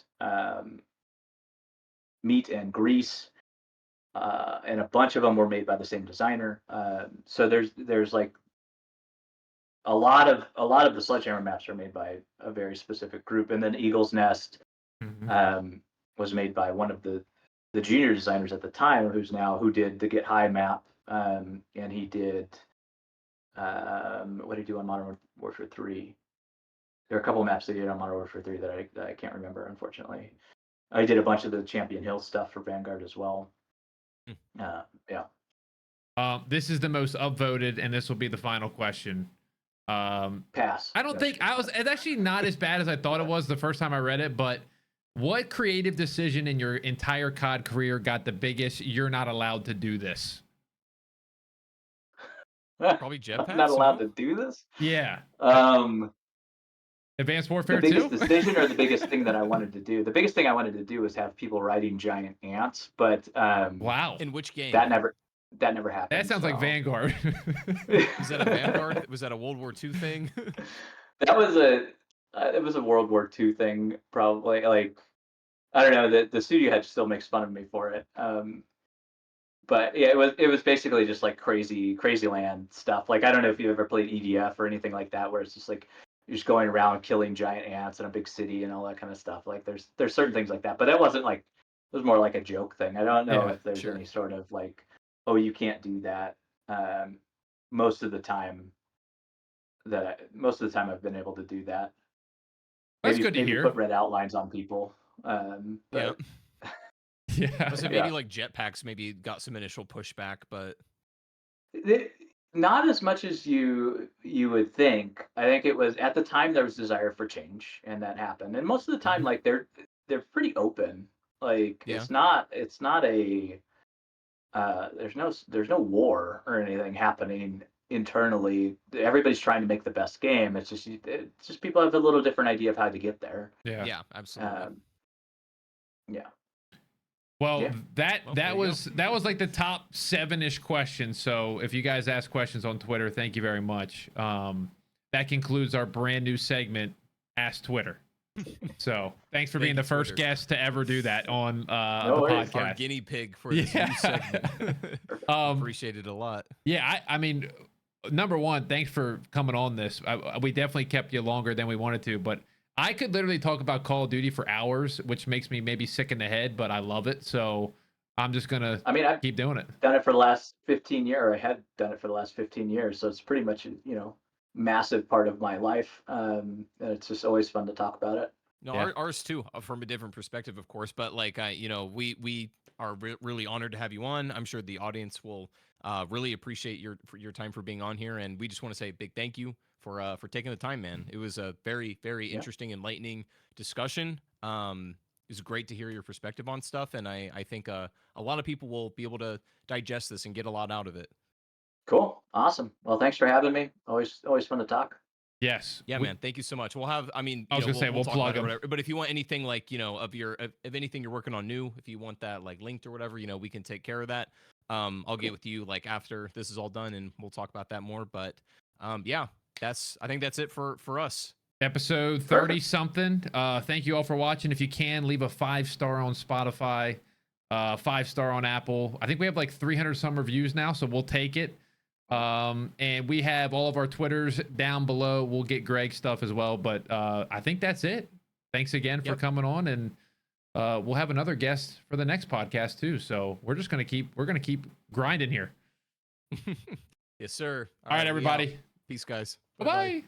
Grease. and a bunch of them were made by the same designer. So there's like a lot of the Sledgehammer maps are made by a very specific group, and then Eagle's Nest um, was made by one of the junior designers at the time, who did the Get High map, and he did what did he do on Modern Warfare 3? There are a couple of maps that he did on Modern Warfare 3 that I can't remember, unfortunately. I did a bunch of the Champion Hill stuff for Vanguard as well. Yeah. This is the most upvoted, and this will be the final question. Pass. I don't think it's actually not as bad as I thought it was the first time I read it, but what creative decision in your entire COD career got the biggest "you're not allowed to do this"? Probably jetpacks. I'm not allowed to do this? Yeah. Advanced Warfare 2? The biggest decision or the biggest thing that I wanted to do? The biggest thing I wanted to do was have people riding giant ants, but wow. In which game? That never happened. That sounds like Vanguard. Is that a Vanguard? Was that a World War II thing? That was it was a World War II thing, probably. Like, I don't know. The studio head still makes fun of me for it. But yeah, it was basically just like crazy land stuff. Like, I don't know if you've ever played EDF or anything like that, where it's just like you're just going around killing giant ants in a big city and all that kind of stuff. Like, there's certain things like that, but that wasn't like, it was more like a joke thing. I don't know if there's any sort of like, oh, you can't do that. Most of the time I've been able to do that. That's good to hear. Put red outlines on people. Yeah. Yeah. So maybe like jetpacks maybe got some initial pushback, but not as much as you would think. I think it was, at the time, there was desire for change, and that happened. And most of the time, like, they're pretty open. Like, it's not a there's no war or anything happening internally. Everybody's trying to make the best game. It's just people have a little different idea of how to get there. Yeah, absolutely. Yeah. Well, that was like the top 7-ish questions. So if you guys ask questions on Twitter, thank you very much. That concludes our brand new segment, Ask Twitter. So thanks for being the first guest to ever do that on the podcast. Our guinea pig for this new segment. Appreciate it a lot. Yeah, I mean, number one, thanks for coming on this. We definitely kept you longer than we wanted to, but I could literally talk about Call of Duty for hours, which makes me maybe sick in the head, but I love it. So I'm just going to I've keep doing it. Done it for the last 15 years. I had done it for the last 15 years. So it's pretty much, massive part of my life. And it's just always fun to talk about it. No, ours too, from a different perspective, of course. But like, we are really honored to have you on. I'm sure the audience will really appreciate your time for being on here. And we just want to say a big thank you for taking the time, man. It was a very, very interesting, enlightening discussion. It was great to hear your perspective on stuff. And I think a lot of people will be able to digest this and get a lot out of it. Cool. Awesome. Well, thanks for having me. Always fun to talk. Yes. Yeah, man. Thank you so much. We'll have, I was going to say, we'll plug them. But if you want anything like, of anything you're working on new, if you want that like linked or whatever, we can take care of that. I'll get with you like after this is all done and we'll talk about that more. But yeah, I think that's it for us. Episode 30 something. Thank you all for watching. If you can, leave a 5-star on Spotify, 5-star on Apple. I think we have like 300 some reviews now, so we'll take it. And we have all of our Twitters down below. We'll get Greg's stuff as well, but I think that's it. Thanks again for coming on, and we'll have another guest for the next podcast too. So we're gonna keep grinding here. Yes, sir. All right, everybody. Peace, guys. Bye-bye.